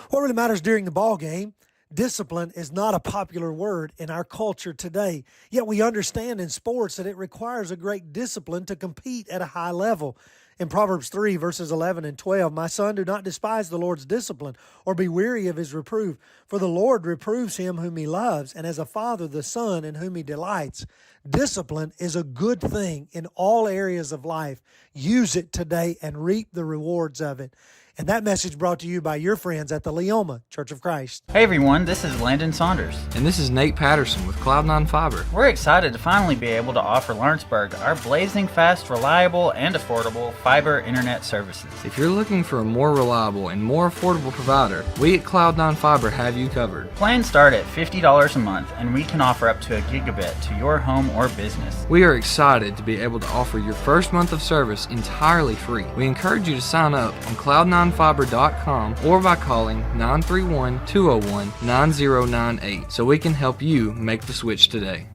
Speaker 19: What really matters during the ball game, discipline is not a popular word in our culture today. Yet we understand in sports that it requires a great discipline to compete at a high level. In Proverbs 3, verses 11 and 12, "My son, do not despise the Lord's discipline, or be weary of his reproof. For the Lord reproves him whom he loves, and as a father the son in whom he delights." Discipline is a good thing in all areas of life. Use it today and reap the rewards of it. And that message brought to you by your friends at the Leoma Church of Christ.
Speaker 20: Hey everyone, this is Landon Saunders.
Speaker 21: And this is Nate Patterson with Cloud9 Fiber.
Speaker 20: We're excited to finally be able to offer Lawrenceburg our blazing fast, reliable, and affordable fiber internet services.
Speaker 21: If you're looking for a more reliable and more affordable provider, we at Cloud9 Fiber have you covered.
Speaker 20: Plans start at $50 a month, and we can offer up to a gigabit to your home or business.
Speaker 21: We are excited to be able to offer your first month of service entirely free. We encourage you to sign up on Cloud9Fiber.com or by calling 931-201-9098 so we can help you make the switch today.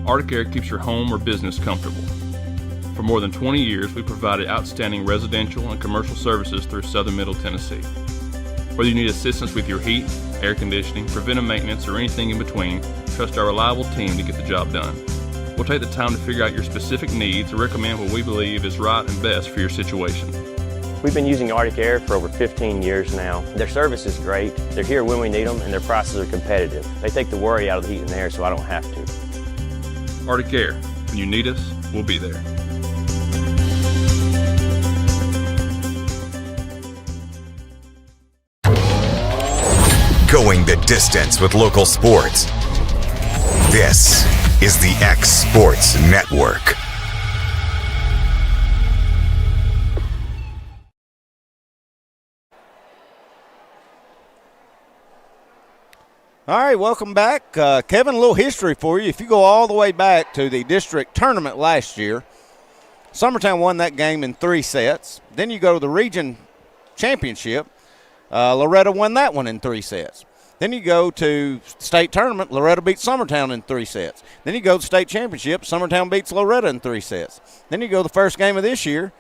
Speaker 22: Arctic Air keeps your home or business comfortable. For more than 20 years, we provided outstanding residential and commercial services through southern Middle Tennessee. Whether you need assistance with your heat, air conditioning, preventive maintenance, or anything in between, trust our reliable team to get the job done. We'll take the time to figure out your specific needs and recommend what we believe is right and best for your situation.
Speaker 23: We've been using Arctic Air for over 15 years now. Their service is great, they're here when we need them, and their prices are competitive. They take the worry out of the heat and air so I don't have to.
Speaker 22: Arctic Air, when you need us, we'll be there.
Speaker 1: Going the distance with local sports. This is the X Sports Network.
Speaker 11: All right, welcome back. Kevin, a little history for you. If you go all the way back to the district tournament last year, Summertown won that game in 3 sets. Then you go to the region championship. Loretto won that one in 3 sets. Then you go to state tournament, Loretto beats Summertown in 3 sets. Then you go to state championship, Summertown beats Loretto in 3 sets. Then you go to the first game of this year,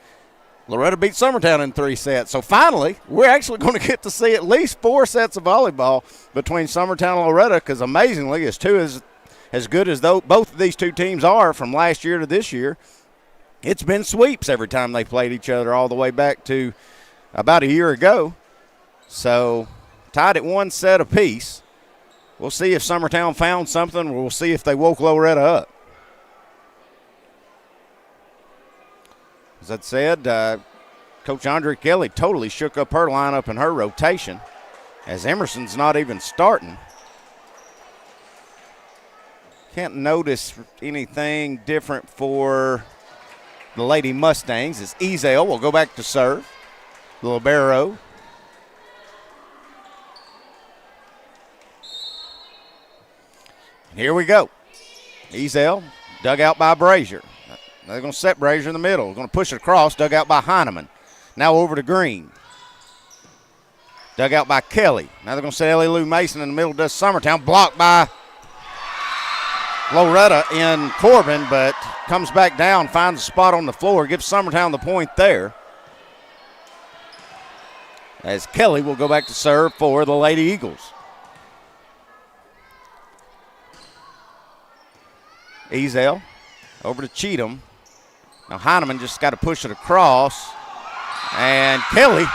Speaker 11: Loretto beats Summertown in 3 sets. So finally, we're actually going to get to see at least 4 sets of volleyball between Summertown and Loretto, because amazingly, as good as both of these two teams are from last year to this year, it's been sweeps every time they played each other all the way back to about a year ago. So tied at 1 set apiece. We'll see if Summertown found something, or we'll see if they woke Loretto up. As I said, Coach Andre Kelly totally shook up her lineup and her rotation, as Emerson's not even starting. Can't notice anything different for the Lady Mustangs. As Ezel will go back to serve. The libero. Here we go. Ezel, dug out by Brazier. They're going to set Brazier in the middle. Going to push it across, dug out by Heineman. Now over to Green. Dug out by Kelly. Now they're going to set Ellie Lou Mason in the middle, does Summertown. Blocked by Loretto in Corbin, but comes back down, finds a spot on the floor, gives Summertown the point there. As Kelly will go back to serve for the Lady Eagles. Ezel over to Cheatham. Now Heineman just got to push it across. And Kelly,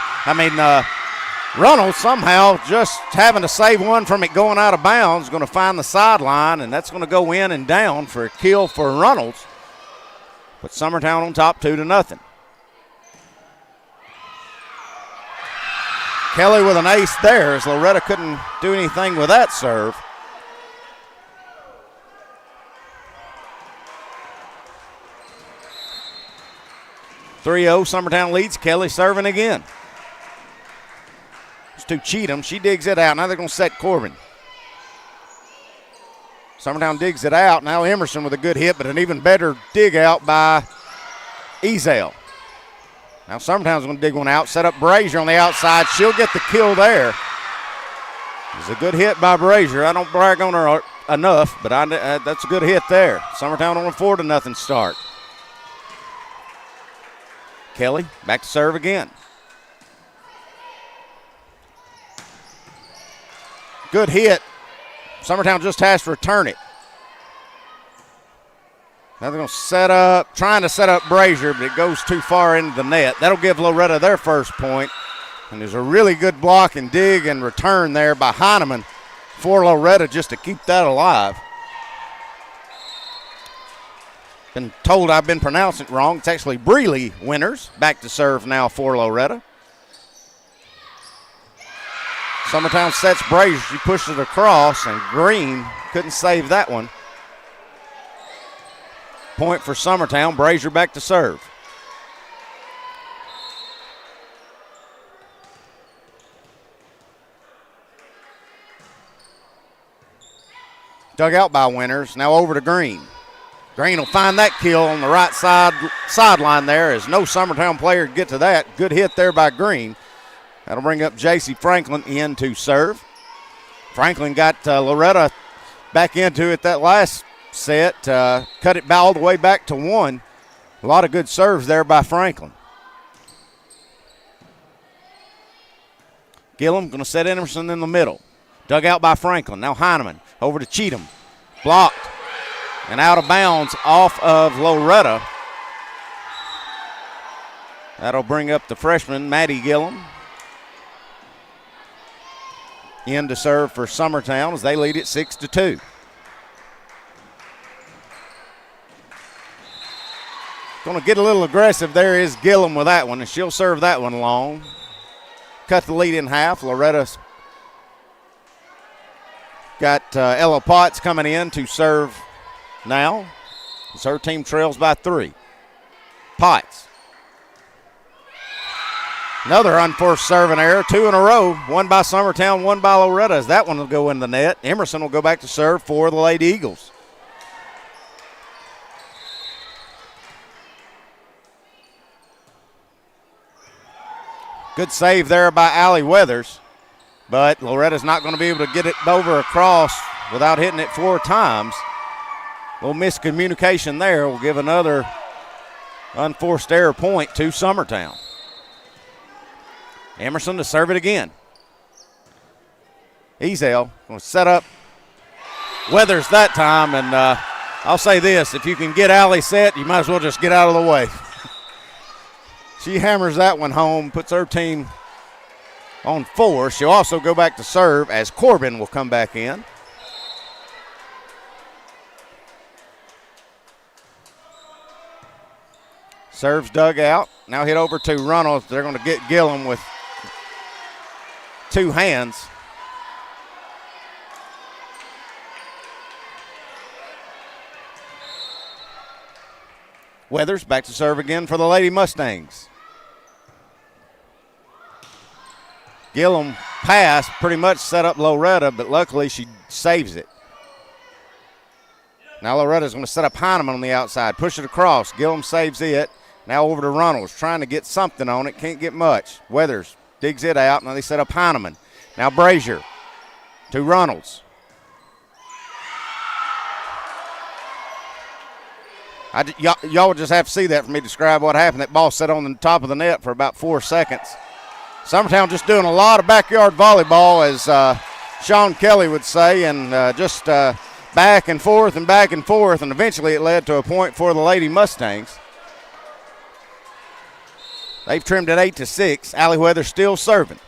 Speaker 11: Runnels somehow just having to save one from it going out of bounds, going to find the sideline, and that's going to go in and down for a kill for Runnels. But Summertown on top 2-0. Kelly with an ace there, as Loretto couldn't do anything with that serve. Summertown leads. Kelly serving again. It's to Cheatham. She digs it out. Now they're going to set Corbin. Summertown digs it out. Now Emerson with a good hit, but an even better dig out by Ezel. Now Summertown's going to dig one out, set up Brazier on the outside. She'll get the kill there. It's a good hit by Brazier. I don't brag on her enough, but that's a good hit there. Summertown on a 4-0 start. Kelly back to serve again. Good hit. Summertown just has to return it. Now they're going to trying to set up Brazier, but it goes too far into the net. That'll give Loretto their first point. And there's a really good block and dig and return there by Heineman for Loretto just to keep that alive. Been told I've been pronouncing it wrong. It's actually Breeley Winters back to serve now for Loretto. Summertown sets Brazier. She pushes it across, and Green couldn't save that one. Point for Summertown. Brazier back to serve. Dug out by Winters. Now over to Green. Green will find that kill on the right sideline there, as no Summertown player could get to that. Good hit there by Green. That'll bring up J.C. Franklin in to serve. Franklin got Loretto back into it that last set. Cut it all the way back to 1. A lot of good serves there by Franklin. Gillum going to set Emerson in the middle. Dug out by Franklin. Now Heineman over to Cheatham. Blocked and out of bounds off of Loretto. That'll bring up the freshman, Maddie Gillum, in to serve for Summertown as they lead it 6-2. Going to get a little aggressive there is Gillum with that one, and she'll serve that one long. Cut the lead in half. Loretta's got Ella Potts coming in to serve now as her team trails by 3. Potts. Another unforced serving error, 2 in a row. One by Summertown, one by Loretto. As that one will go in the net. Emerson will go back to serve for the Lady Eagles. Good save there by Allie Weathers. But Loretta's not going to be able to get it over across without hitting it 4 times. A little miscommunication there will give another unforced error point to Summertown. Emerson to serve it again. Ezel going to set up Weathers that time, and I'll say this, if you can get Allie set, you might as well just get out of the way. She hammers that one home, puts her team on 4. She'll also go back to serve as Corbin will come back in. Serves dug out. Now hit over to Runnels. They're going to get Gillum with 2 hands. Weathers back to serve again for the Lady Mustangs. Gillum pass pretty much set up Loretto, but luckily she saves it. Now Loretta's going to set up Heineman on the outside, push it across. Gillum saves it. Now over to Runnels, trying to get something on it, can't get much. Weathers digs it out. Now they set up Heineman. Now Brazier to Runnels. Y'all would just have to see that for me to describe what happened. That ball sat on the top of the net for about 4 seconds. Summertown just doing a lot of backyard volleyball, as Sean Kelly would say, and just back and forth, and eventually it led to a point for the Lady Mustangs. They've trimmed it 8-6. Allie Weather still serving.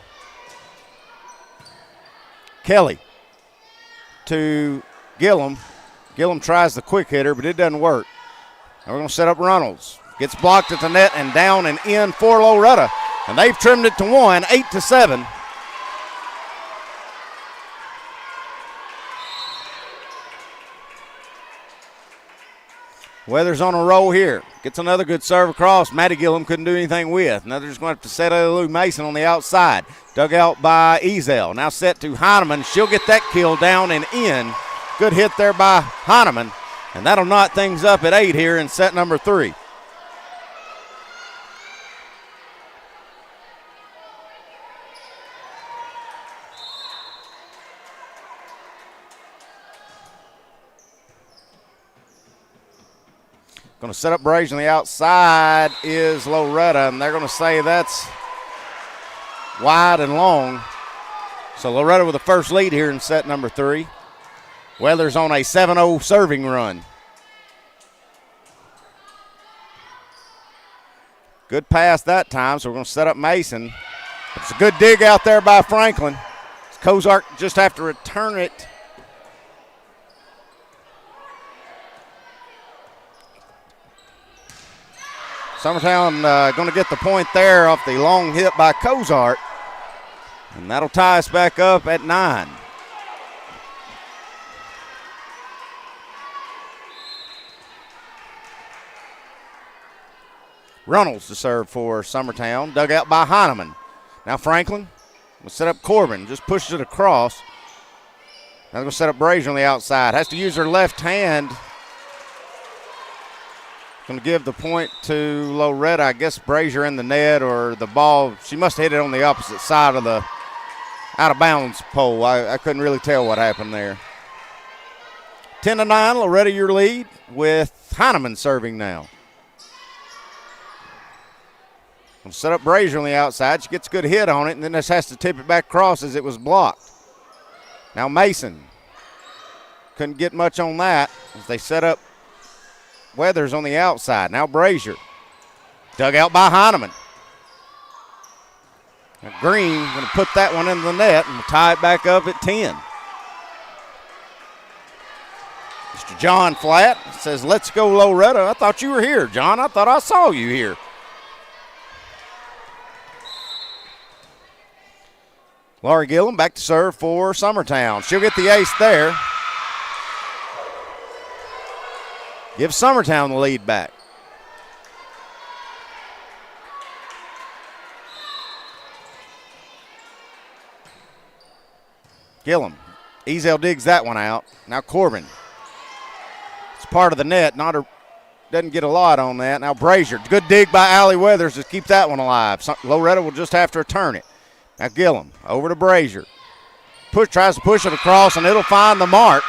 Speaker 11: Kelly to Gillum. Gillum tries the quick hitter, but it doesn't work. Now we're going to set up Runnels. Gets blocked at the net and down and in for Loretto. And they've trimmed it to 1, 8-7. Weathers on a roll here. Gets another good serve across. Maddie Gillum couldn't do anything with. Now they're just going to have to set Lou Mason on the outside. Dug out by Ezel. Now set to Heineman. She'll get that kill down and in. Good hit there by Heineman. And that'll knot things up at 8 here in set number 3. Going to set up Brazier on the outside is Loretto, and they're going to say that's wide and long. So Loretto with the first lead here in set number 3. Weathers on a 7-0 serving run. Good pass that time, so we're going to set up Mason. It's a good dig out there by Franklin. Kozark just have to return it. Summertown going to get the point there off the long hit by Kozark. And that'll tie us back up at 9. Runnels to serve for Summertown. Dug out by Heineman. Now Franklin will set up Corbin. Just pushes it across. Now they're going to set up Brazier on the outside. Has to use her left hand. Going to give the point to Loretto. I guess Brazier in the net or the ball. She must have hit it on the opposite side of the out-of-bounds pole. I couldn't really tell what happened there. 10-9, Loretto your lead with Heineman serving now. We'll set up Brazier on the outside. She gets a good hit on it, and then just has to tip it back across as it was blocked. Now Mason. Couldn't get much on that as they set up Weathers on the outside. Now Brazier. Dug out by Heineman. Now Green going to put that one into the net and tie it back up at 10. Mr. John Flatt says, let's go Loretto. I thought you were here, John. I thought I saw you here. Laurie Gillum back to serve for Summertown. She'll get the ace there. Give Summertown the lead back. Gillum. Ezel digs that one out. Now Corbin. It's part of the net. Doesn't get a lot on that. Now Brazier. Good dig by Allie Weathers to keep that one alive. Loretto will just have to return it. Now Gillum over to Brazier. Tries to push it across, and it'll find the mark.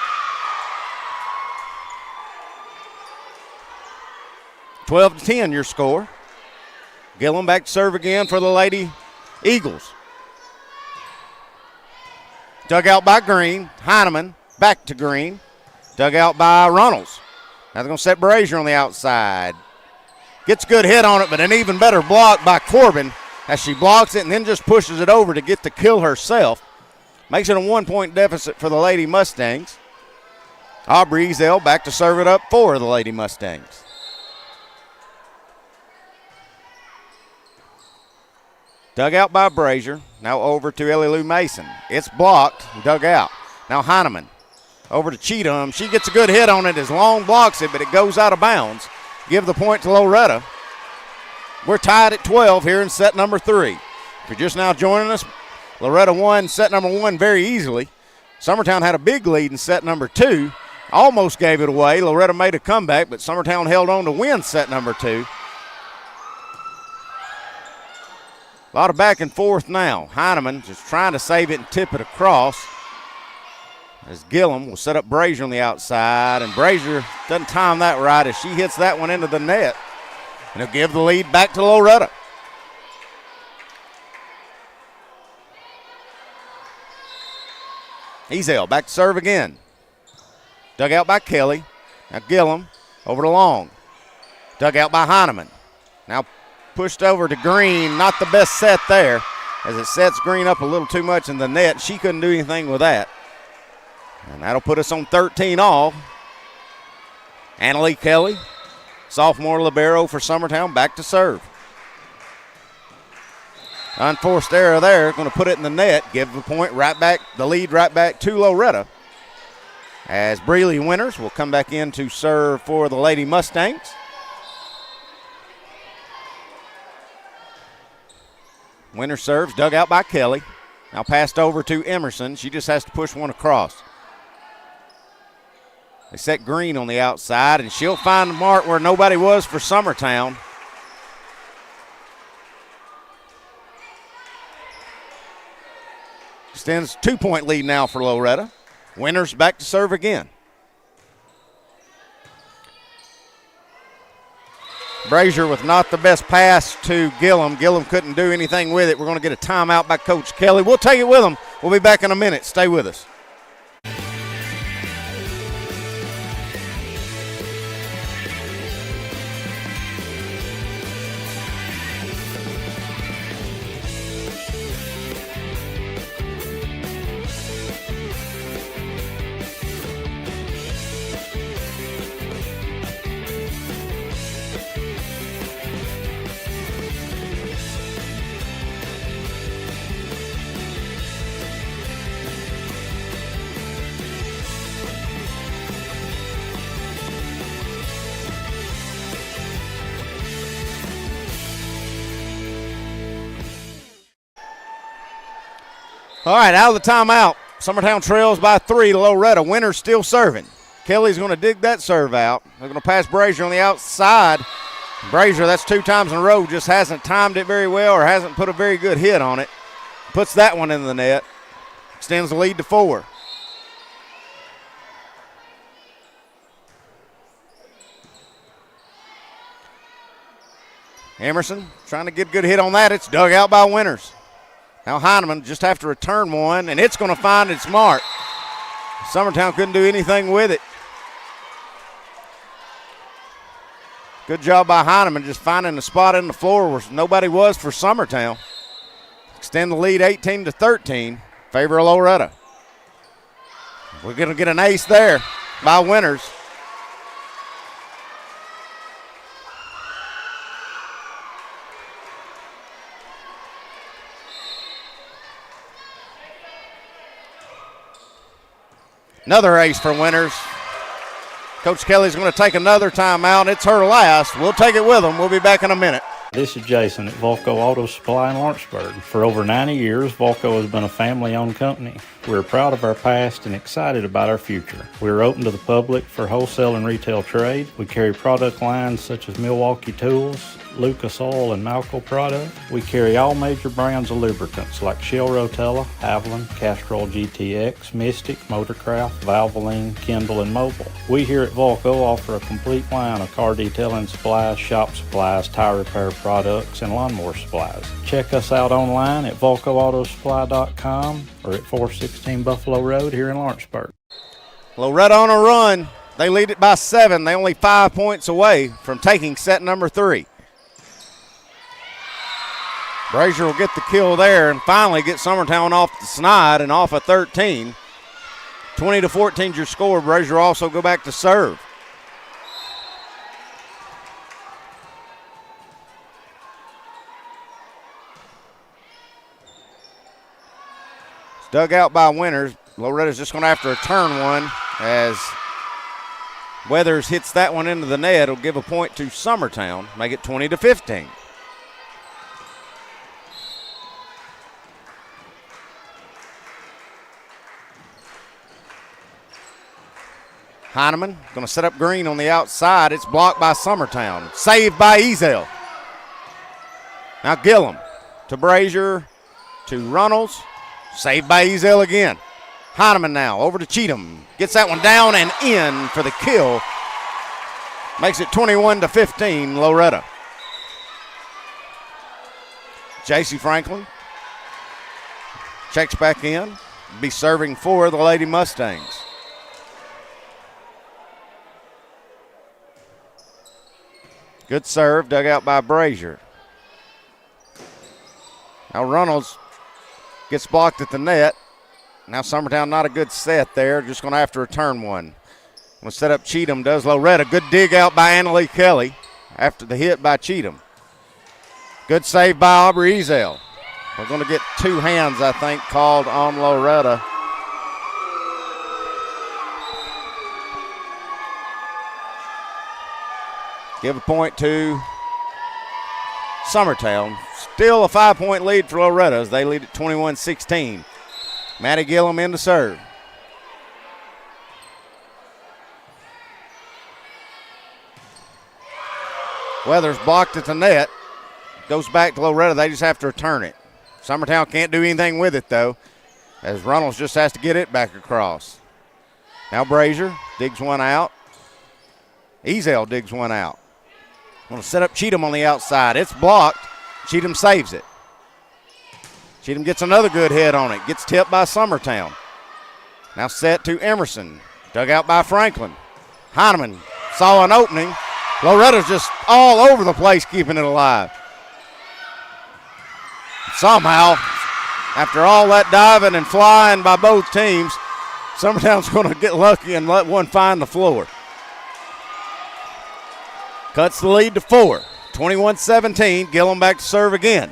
Speaker 11: 12-10 your score. Gillum back to serve again for the Lady Eagles. Dug out by Green. Heineman back to Green. Dug out by Runnels. Now they're going to set Brazier on the outside. Gets a good hit on it, but an even better block by Corbin as she blocks it and then just pushes it over to get the kill herself. Makes it a 1-point deficit for the Lady Mustangs. Aubrey Ezel back to serve it up for the Lady Mustangs. Dug out by Brazier. Now over to Ellie Lou Mason. It's blocked, dug out. Now Heineman over to Cheatham. She gets a good hit on it as Long blocks it, but it goes out of bounds. Give the point to Loretto. We're tied at 12 here in set number 3. If you're just now joining us, Loretto won set number 1 very easily. Summertown had a big lead in set number 2. Almost gave it away. Loretto made a comeback, but Summertown held on to win set number 2. A lot of back and forth now. Heineman just trying to save it and tip it across. As Gillum will set up Brazier on the outside, and Brazier doesn't time that right as she hits that one into the net. And he'll give the lead back to Loretto. Ezel back to serve again. Dug out by Kelly. Now Gillum over to Long. Dug out by Heineman. Now pushed over to Green. Not the best set there as it sets Green up a little too much in the net. She couldn't do anything with that. And that'll put us on 13 all. Annalie Kelly, sophomore libero for Summertown, back to serve. Unforced error there, going to put it in the net, give the point right back, the lead right back to Loretto. As Breeley Winters will come back in to serve for the Lady Mustangs. Winters serves, dug out by Kelly. Now passed over to Emerson. She just has to push one across. They set Green on the outside, and she'll find the mark where nobody was for Summertown. Extends 2-point lead now for Loretto. Winters back to serve again. Brazier with not the best pass to Gillum. Gillum couldn't do anything with it. We're going to get a timeout by Coach Kelly. We'll take it with him. We'll be back in a minute. Stay with us. All right, out of the timeout. Summertown trails by 3 to Loretto. Winner's still serving. Kelly's going to dig that serve out. They're going to pass Brazier on the outside. Brazier, that's 2 times in a row, just hasn't timed it very well or hasn't put a very good hit on it. Puts that one in the net. Extends the lead to 4. Emerson trying to get a good hit on that. It's dug out by Winters. Now Heineman just have to return one, and it's going to find its mark. Summertown couldn't do anything with it. Good job by Heineman just finding the spot in the floor where nobody was for Summertown. Extend the lead 18-13. Favor of Loretto. We're going to get an ace there by Winters. Another ace for Winters. Coach Kelly's going to take another timeout. It's her last. We'll take it with them. We'll be back in a minute.
Speaker 5: This is Jason at Volco Auto Supply in Lawrenceburg. For over 90 years, Volco has been a family-owned company. We're proud of our past and excited about our future. We're open to the public for wholesale and retail trade. We carry product lines such as Milwaukee Tools, Lucas Oil, and Malco products. We carry all major brands of lubricants like Shell Rotella, Haviland, Castrol GTX, Mystic, Motorcraft, Valvoline, Kindle, and Mobile. We here at Volco offer a complete line of car detailing supplies, shop supplies, tire repair products, and lawnmower supplies. Check us out online at VolcoAutosupply.com or at 416 Buffalo Road here in Lawrenceburg.
Speaker 11: Loretto on a run. They lead it by 7. They only 5 points away from taking set number 3. Brazier will get the kill there and finally get Summertown off the snide and off a 13. 20-14 is your score. Brazier also go back to serve. It's dug out by Winters. Loretta's just going to have to return one as Weathers hits that one into the net. It'll give a point to Summertown, make it 20-15. Heineman going to set up Green on the outside. It's blocked by Summertown. Saved by Ezel. Now Gillum to Brazier to Runnels. Saved by Ezel again. Heineman now over to Cheatham. Gets that one down and in for the kill. Makes it 21-15 Loretto. J.C. Franklin checks back in. Be serving for the Lady Mustangs. Good serve, dug out by Brazier. Now Runnels gets blocked at the net. Now Summertown not a good set there. Just going to have to return one. Going to set up Cheatham, does Loretto. Good dig out by Annalee Kelly after the hit by Cheatham. Good save by Aubrey Ezel. We're going to get 2 hands, I think, called on Loretto. Give a point to Summertown. Still a 5-point lead for Loretto as they lead at 21-16. Maddie Gillum in to serve. Weathers blocked at the net. Goes back to Loretto. They just have to return it. Summertown can't do anything with it, though, as Runnels just has to get it back across. Now Brazier digs one out. Ezel digs one out. Going to set up Cheatham on the outside. It's blocked. Cheatham saves it. Cheatham gets another good hit on it. Gets tipped by Summertown. Now set to Emerson. Dug out by Franklin. Heineman saw an opening. Loretto's just all over the place keeping it alive. Somehow, after all that diving and flying by both teams, Summertown's going to get lucky and let one find the floor. Cuts the lead to 4. 21-17. Gillum back to serve again.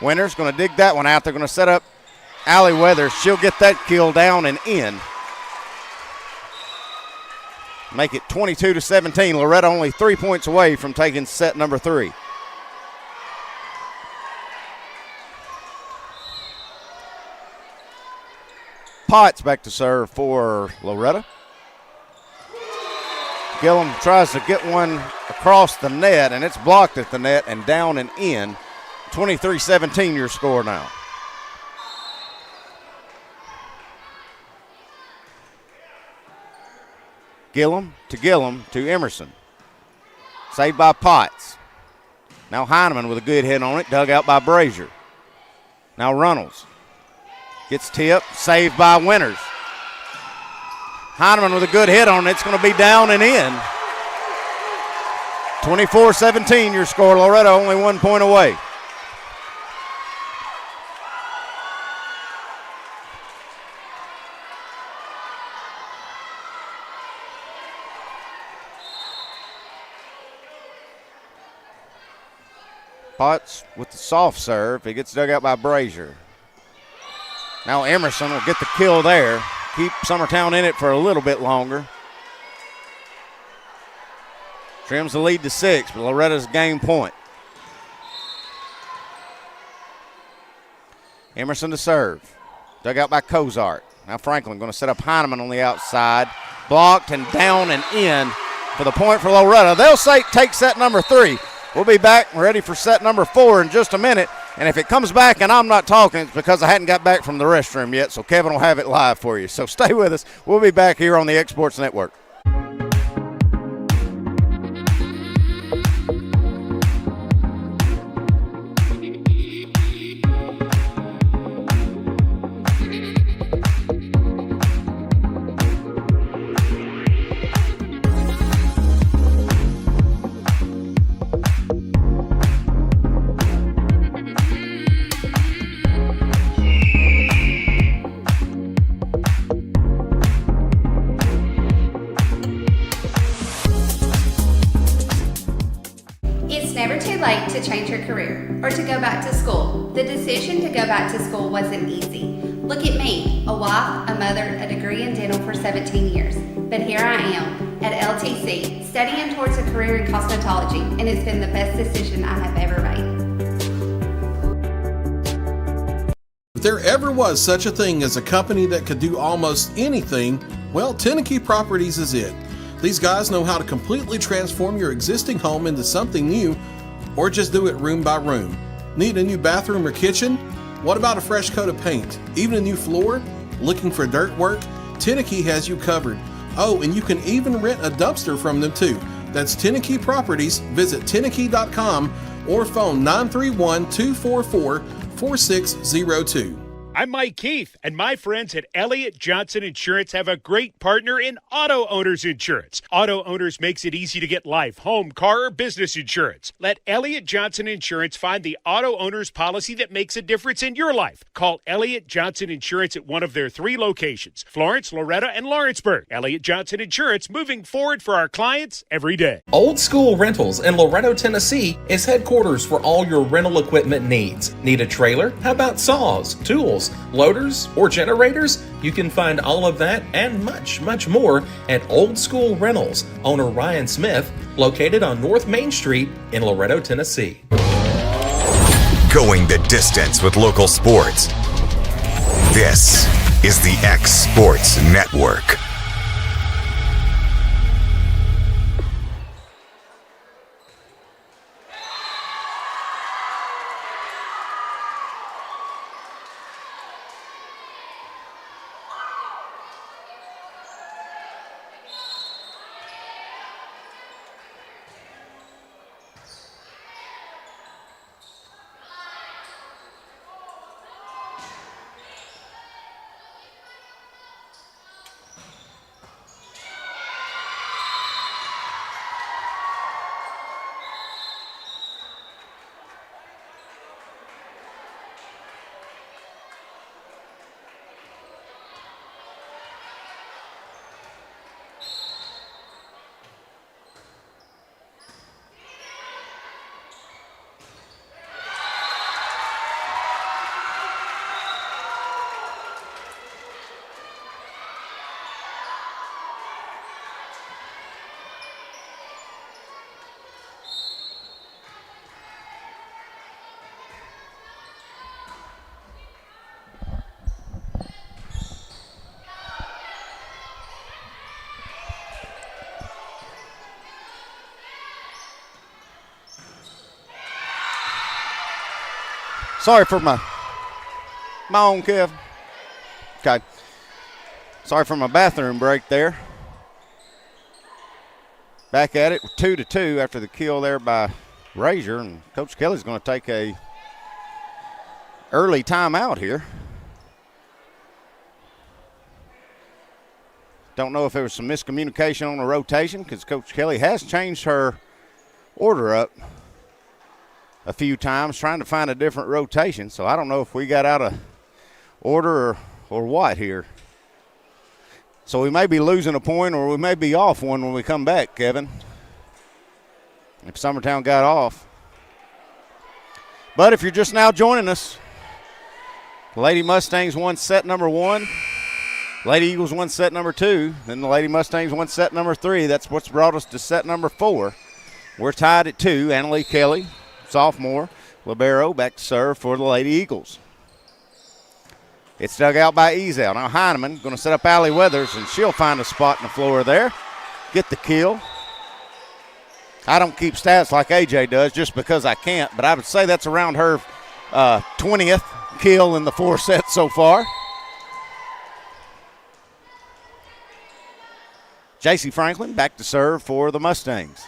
Speaker 11: Winter's going to dig that one out. They're going to set up Allie Weathers. She'll get that kill down and in. Make it 22-17. Loretto only 3 points away from taking set number 3. Potts back to serve for Loretto. Gillum tries to get one across the net, and it's blocked at the net and down and in. 23-17 your score now. Gillum to Emerson. Saved by Potts. Now Heineman with a good hit on it, dug out by Brazier. Now Runnels. Gets tipped, saved by Winters. Heineman with a good hit on it. It's going to be down and in. 24-17 your score. Loretto only 1 point away. Potts with the soft serve. He gets dug out by Brazier. Now Emerson will get the kill there. Keep Summertown in it for a little bit longer. Trims the lead to 6, but Loretta's game point. Emerson to serve. Dug out by Cozart. Now Franklin going to set up Heineman on the outside. Blocked and down and in for the point for Loretto. They'll say take set number 3. We'll be back ready for set number 4 in just a minute. And if it comes back and I'm not talking, it's because I hadn't got back from the restroom yet, so Kevin will have it live for you. So stay with us. We'll be back here on the X Sports Network.
Speaker 6: To change your career or to go back to school. The decision to go back to school wasn't easy. Look at me, a wife, a mother, a degree in dental for 17 years. But here I am at LTC studying towards a career in cosmetology, and it's been the best decision I have ever made.
Speaker 8: If there ever was such a thing as a company that could do almost anything, well, Teneke Properties is it. These guys know how to completely transform your existing home into something new, or just do it room by room. Need a new bathroom or kitchen? What about a fresh coat of paint? Even a new floor? Looking for dirt work? Teneke has you covered. Oh, and you can even rent a dumpster from them too. That's Teneke Properties. Visit Teneke.com or phone 931-244-4602.
Speaker 9: I'm Mike Keith, and my friends at Elliott Johnson Insurance have a great partner in Auto Owners Insurance. Auto Owners makes it easy to get life, home, car, or business insurance. Let Elliott Johnson Insurance find the Auto Owners policy that makes a difference in your life. Call Elliott Johnson Insurance at one of their 3 locations, Florence, Loretto, and Lawrenceburg. Elliott Johnson Insurance, moving forward for our clients every day.
Speaker 24: Old School Rentals in Loretto, Tennessee is headquarters for all your rental equipment needs. Need a trailer? How about saws, tools, loaders, or generators? You can find all of that and much, much more at Old School Rentals. Owner Ryan Smith, located on North Main Street in Loretto, Tennessee.
Speaker 1: Going the distance with local sports. This is the X Sports Network.
Speaker 11: Sorry for my own, Kev. Okay. Sorry for my bathroom break there. Back at it with 2-2 after the kill there by Brazier, and Coach Kelly's going to take a early timeout here. Don't know if there was some miscommunication on the rotation because Coach Kelly has changed her order up a few times trying to find a different rotation. So I don't know if we got out of order or what here. So we may be losing a point or we may be off one when we come back, Kevin. If Summertown got off. But if you're just now joining us, the Lady Mustangs won set number 1. Lady Eagles won set number 2. Then the Lady Mustangs won set number 3. That's what's brought us to set number 4. We're tied at 2. Annalie Kelly, sophomore, libero, back to serve for the Lady Eagles. It's dug out by Ezel. Now Heineman going to set up Allie Weathers, and she'll find a spot in the floor there. Get the kill. I don't keep stats like AJ does just because I can't, but I would say that's around her 20th kill in the 4 sets so far. J.C. Franklin back to serve for the Mustangs.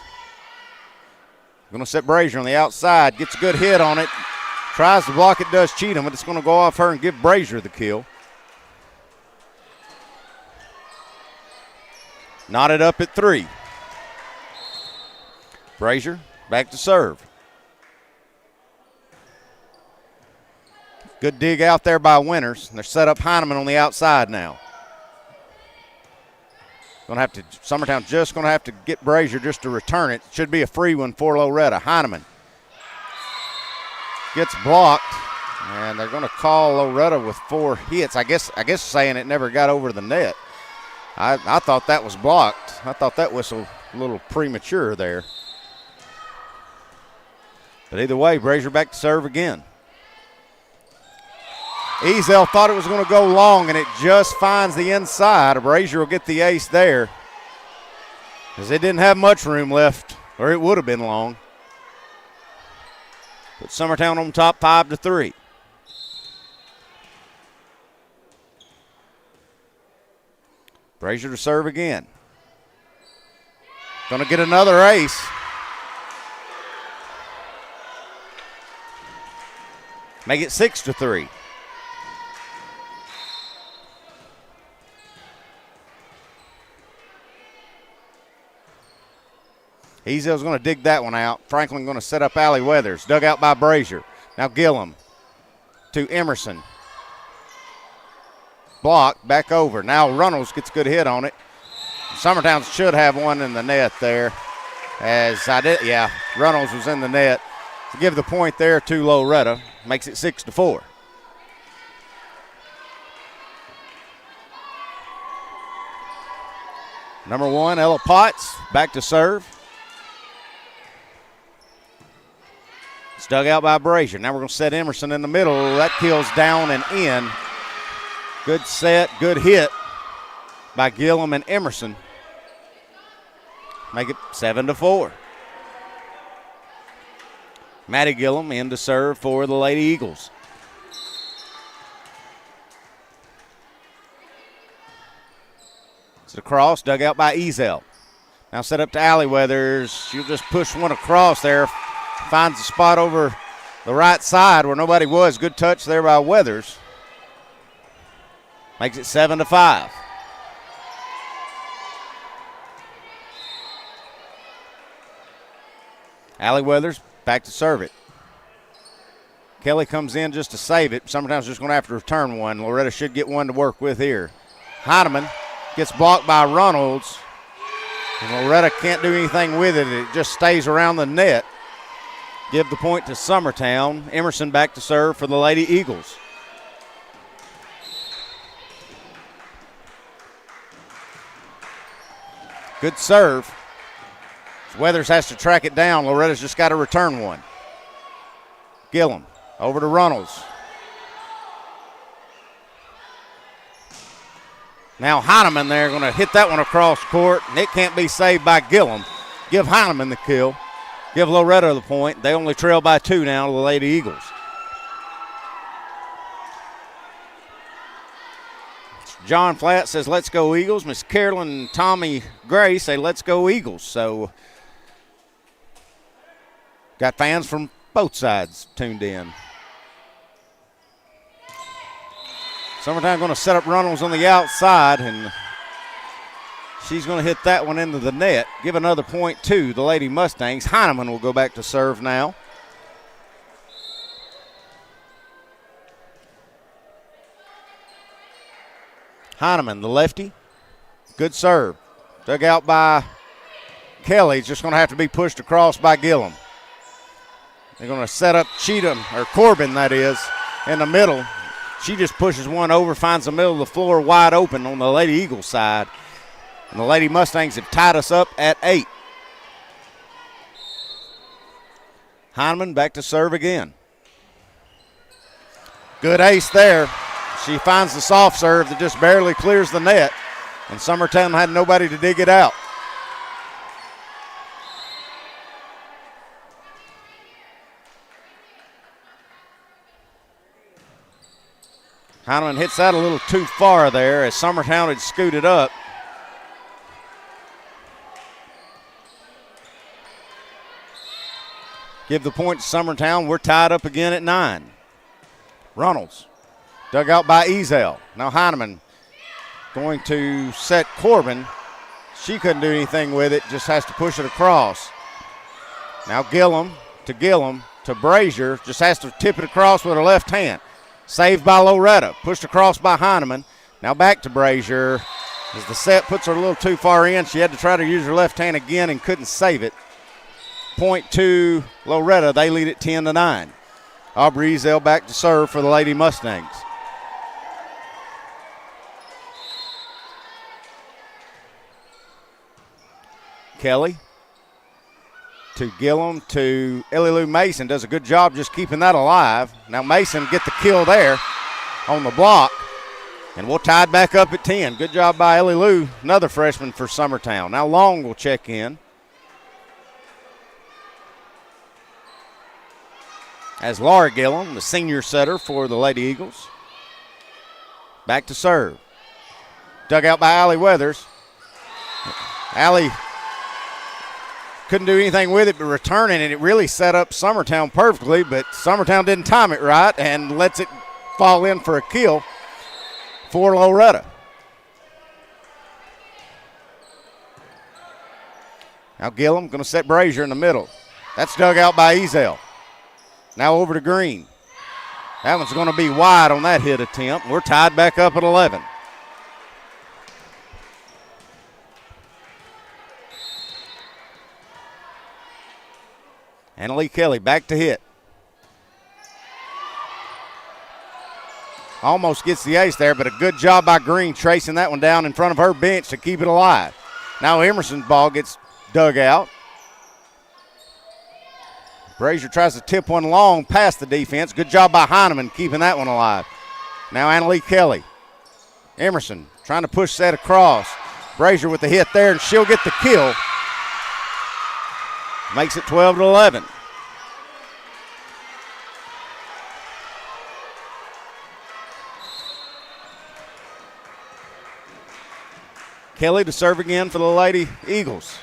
Speaker 11: Going to set Brazier on the outside. Gets a good hit on it. Tries to block it, does Cheatham, but it's going to go off her and give Brazier the kill. Knotted up at 3. Brazier back to serve. Good dig out there by Winters. They're set up Heineman on the outside now. Summertown just going to have to get Brazier just to return it. Should be a free one for Loretto. Heineman gets blocked, and they're going to call Loretto with 4 hits. I guess saying it never got over the net. I thought that was blocked. I thought that whistle a little premature there. But either way, Brazier back to serve again. Ezel thought it was going to go long, and it just finds the inside. Brazier will get the ace there, because it didn't have much room left, or it would have been long. Put Summertown on top 5-3. Brazier to serve again. Going to get another ace. Make it 6-3. Ezel's going to dig that one out. Franklin going to set up Allie Weathers. Dug out by Brazier. Now Gillum to Emerson. Blocked, back over. Now Runnels gets a good hit on it. Summertown should have one in the net there. Runnels was in the net. To give the point there to Loretto. Makes it 6-4. Number 1, Ella Potts, back to serve. It's dug out by Brazier. Now we're going to set Emerson in the middle. That kills down and in. Good set, good hit by Gillum and Emerson. Make it 7-4. Maddie Gillum in to serve for the Lady Eagles. It's across, dug out by Ezel. Now set up to Allie Weathers. She'll just push one across there. Finds a spot over the right side where nobody was. Good touch there by Weathers. Makes it 7-5. Allie Weathers back to serve it. Kelly comes in just to save it. Summertown's just going to have to return one. Loretto should get one to work with here. Heineman gets blocked by Runnels. And Loretto can't do anything with it. It just stays around the net. Give the point to Summertown. Emerson back to serve for the Lady Eagles. Good serve. Weathers has to track it down. Loretta's just got to return one. Gillum over to Runnels. Now Heineman there going to hit that one across court, and it can't be saved by Gillum. Give Heineman the kill. Give Loretto the point. They only trail by 2 now to the Lady Eagles. John Flatt says, let's go Eagles. Miss Carolyn and Tommy Gray say, let's go Eagles. So got fans from both sides tuned in. Summertown going to set up Runnels on the outside, and she's going to hit that one into the net. Give another point to the Lady Mustangs. Heineman will go back to serve now. Heineman, the lefty. Good serve. Dug out by Kelly. It's just going to have to be pushed across by Gillum. They're going to set up Cheatham, or Corbin, that is, in the middle. She just pushes one over, finds the middle of the floor wide open on the Lady Eagles side. And the Lady Mustangs have tied us up at 8. Heineman back to serve again. Good ace there. She finds the soft serve that just barely clears the net, and Summertown had nobody to dig it out. Heineman hits that a little too far there as Summertown had scooted up. Give the point to Summertown. We're tied up again at 9. Runnels. Dug out by Ezel. Now Heineman going to set Corbin. She couldn't do anything with it, just has to push it across. Now Gillum to Brazier, just has to tip it across with her left hand. Saved by Loretto, pushed across by Heineman. Now back to Brazier. As the set puts her a little too far in, she had to try to use her left hand again and couldn't save it. Point to Loretto, they lead it 10-9. Aubrey Ezel back to serve for the Lady Mustangs. Kelly to Gillum to Ellie Lou Mason. Does a good job just keeping that alive. Now Mason get the kill there on the block. And we'll tie it back up at 10. Good job by Ellie Lou, another freshman for Summertown. Now Long will check in. As Laura Gillum, the senior setter for the Lady Eagles. Back to serve. Dug out by Allie Weathers. Allie couldn't do anything with it but returning, and it really set up Summertown perfectly, but Summertown didn't time it right and lets it fall in for a kill for Loretto. Now Gillum going to set Brazier in the middle. That's dug out by Ezel. Now over to Green. That one's going to be wide on that hit attempt. We're tied back up at 11. Annalie Kelly back to hit. Almost gets the ace there, but a good job by Green tracing that one down in front of her bench to keep it alive. Now Emerson's ball gets dug out. Brazier tries to tip one long past the defense. Good job by Heineman keeping that one alive. Now Annalie Kelly. Emerson trying to push that across. Brazier with the hit there, and she'll get the kill. Makes it 12-11. Kelly to serve again for the Lady Eagles.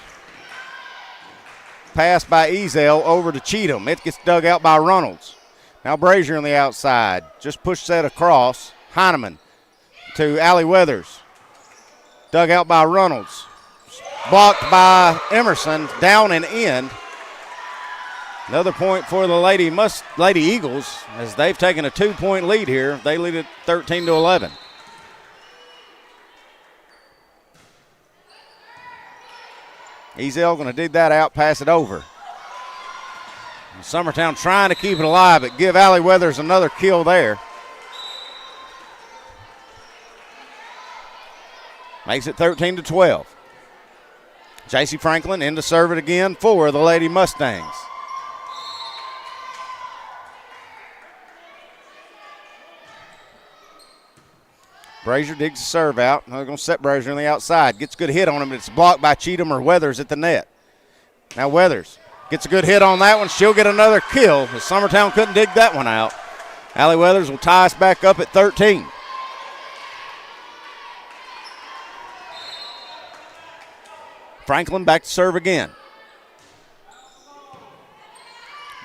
Speaker 11: Pass by Ezel over to Cheatham. It gets dug out by Runnels. Now Brazier on the outside. Just push that across. Heineman to Allie Weathers. Dug out by Runnels. Blocked by Emerson. Down and in. Another point for the Lady Eagles as they've taken a 2-point lead here. They lead it 13-11. Ezel going to dig that out, pass it over. And Summertown trying to keep it alive, but give Allie Weathers another kill there. Makes it 13-12. J.C. Franklin in to serve it again for the Lady Mustangs. Brazier digs the serve out. They're going to set Brazier on the outside. Gets a good hit on him, but it's blocked by Cheatham or Weathers at the net. Now Weathers gets a good hit on that one. She'll get another kill, as Summertown couldn't dig that one out. Allie Weathers will tie us back up at 13. Franklin back to serve again.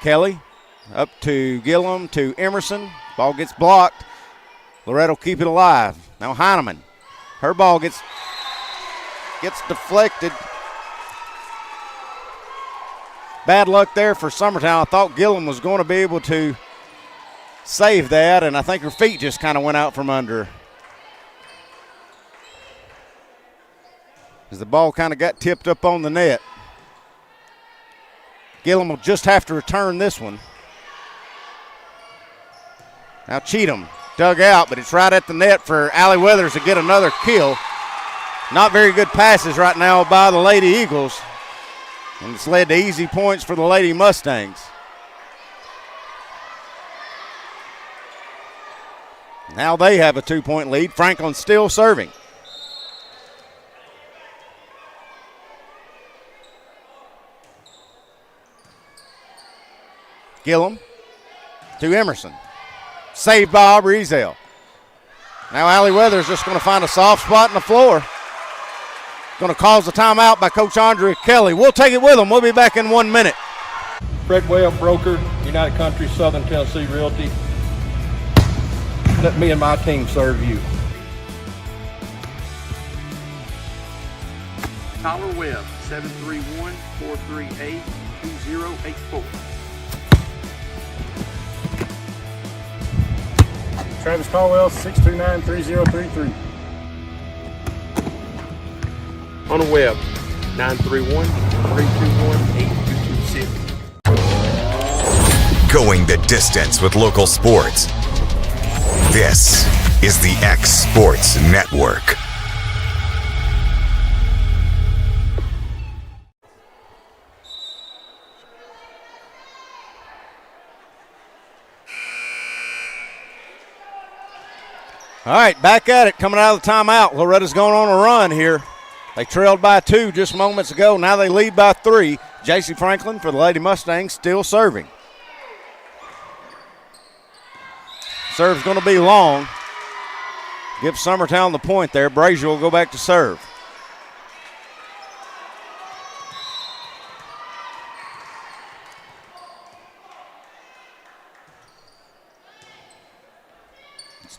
Speaker 11: Kelly up to Gillum to Emerson. Ball gets blocked. Loretto keep it alive. Now Heineman. Her ball gets deflected. Bad luck there for Summertown. I thought Gillum was going to be able to save that, and I think her feet just kind of went out from under. As the ball kind of got tipped up on the net. Gillum will just have to return this one. Now Cheatham dug out, but it's right at the net for Allie Weathers to get another kill. Not very good passes right now by the Lady Eagles. And it's led to easy points for the Lady Mustangs. Now they have a 2-point lead. Franklin still serving. Gillum to Emerson. Saved by Aubrey Ezel. Now Allie Weathers just going to find a soft spot in the floor. Going to cause a timeout by Coach Andrea Kelly. We'll take it with them. We'll be back in 1 minute.
Speaker 7: Fred Webb, broker, United Country, Southern Tennessee Realty. Let me and my team serve you.
Speaker 10: Tyler Webb, 731-438-2084.
Speaker 12: Travis Caldwell, 629-3033.
Speaker 10: On the web, 931-321-8226.
Speaker 1: Going the distance with local sports. This is the X Sports Network.
Speaker 11: All right, back at it, coming out of the timeout. Loretta's going on a run here. They trailed by 2 just moments ago. Now they lead by 3. J.C. Franklin for the Lady Mustangs still serving. Serve's going to be long. Give Summertown the point there. Brazier will go back to serve.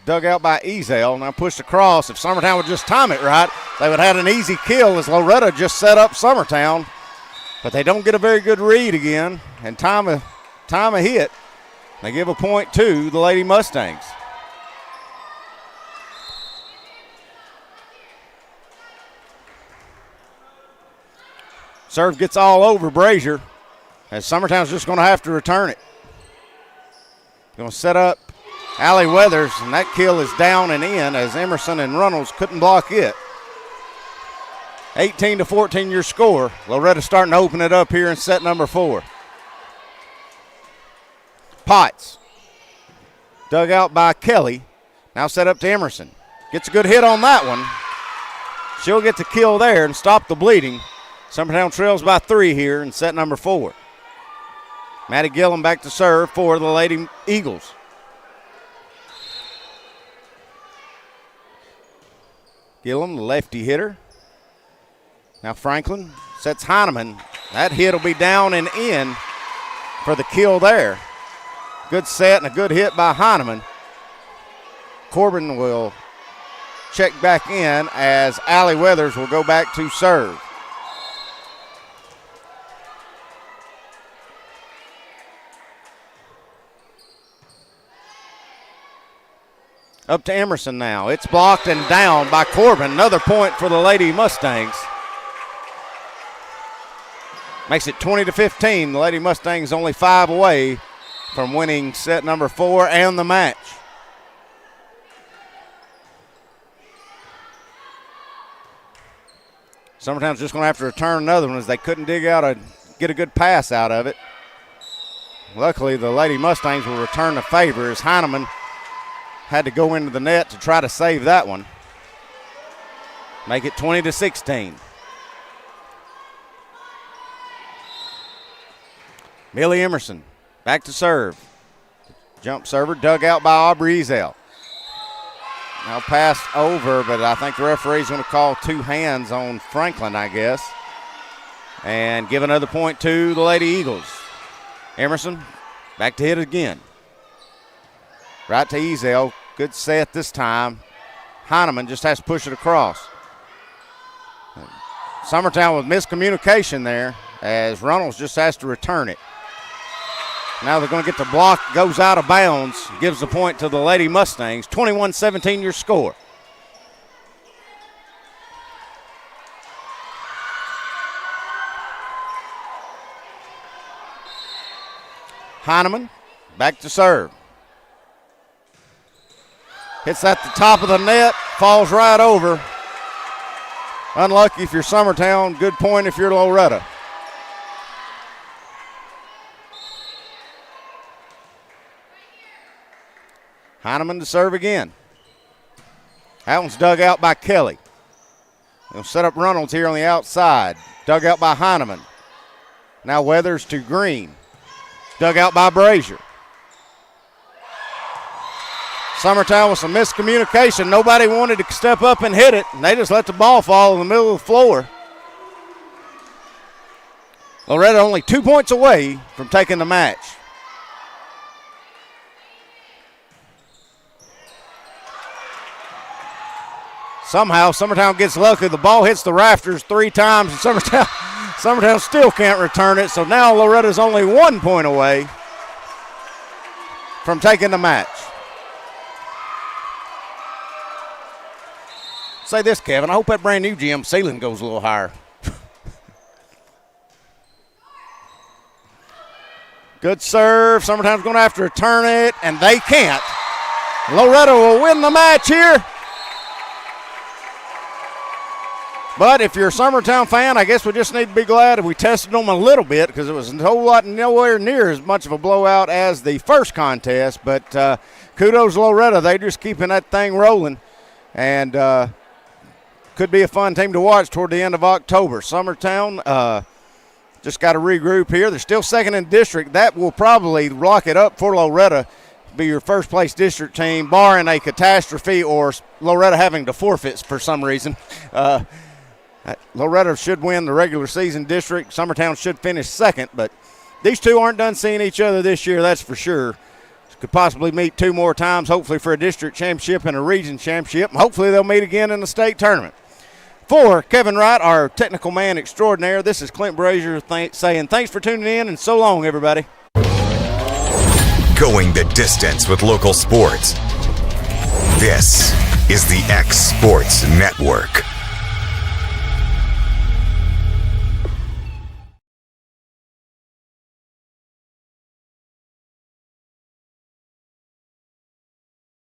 Speaker 11: Dug out by Ezel, now pushed across. If Summertown would just time it right, they would have had an easy kill as Loretto just set up Summertown. But they don't get a very good read again and time a hit. They give a point to the Lady Mustangs. Serve gets all over Brazier as Summertown's just going to have to return it. Going to set up Allie Weathers, and that kill is down and in as Emerson and Runnels couldn't block it. 18-14 your score. Loretto starting to open it up here in set number 4. Potts. Dug out by Kelly. Now set up to Emerson. Gets a good hit on that one. She'll get the kill there and stop the bleeding. Summertown trails by 3 here in set number 4. Maddie Gillum back to serve for the Lady Eagles. Gillum, the lefty hitter. Now Franklin sets Heineman. That hit will be down and in for the kill there. Good set and a good hit by Heineman. Corbin will check back in as Allie Weathers will go back to serve. Up to Emerson now. It's blocked and down by Corbin. Another point for the Lady Mustangs. Makes it 20-15. The Lady Mustangs only 5 away from winning set number 4 and the match. Summertown's just going to have to return another one as they couldn't get a good pass out of it. Luckily, the Lady Mustangs will return the favor as Heineman had to go into the net to try to save that one. Make it 20-16. Millie Emerson back to serve. Jump server dug out by Aubrey Ezel. Now passed over, but I think the referee's going to call 2 hands on Franklin, I guess. and give another point to the Lady Eagles. Emerson back to hit again. Right to Ezel. Good set this time. Heineman just has to push it across. Summertown with miscommunication there as Runnels just has to return it. Now they're going to get the block, goes out of bounds, gives the point to the Lady Mustangs. 21-17 your score. Heineman back to serve. Hits at the top of the net, falls right over. Unlucky if you're Summertown, good point if you're Loretto. Heineman to serve again. That one's dug out by Kelly. They'll set up Reynolds here on the outside. Dug out by Heineman. Now Weathers to Green. Dug out by Brazier. Summertown with some miscommunication. Nobody wanted to step up and hit it, and they just let the ball fall in the middle of the floor. Loretto only 2 points away from taking the match. Somehow Summertown gets lucky. The ball hits the rafters 3 times, and Summertown still can't return it. So now Loretto's only 1 point away from taking the match. Say this, Kevin. I hope that brand new gym ceiling goes a little higher. Good serve. Summertown's going to have to return it, and they can't. Loretto will win the match here. But if you're a Summertown fan, I guess we just need to be glad if we tested them a little bit, because it was a whole lot nowhere near as much of a blowout as the first contest. But kudos Loretto. They're just keeping that thing rolling. And could be a fun team to watch toward the end of October. Summertown just got to regroup here. They're still second in district. That will probably lock it up for Loretto, be your first place district team, barring a catastrophe or Loretto having to forfeit for some reason. Loretto should win the regular season district. Summertown should finish second, but these two aren't done seeing each other this year, that's for sure. Could possibly meet 2 more times, hopefully for a district championship and a region championship. Hopefully they'll meet again in the state tournament. For Kevin Wright, our technical man extraordinaire, this is Clint Brazier saying thanks for tuning in, and so long, everybody.
Speaker 1: Going the distance with local sports. This is the X Sports Network.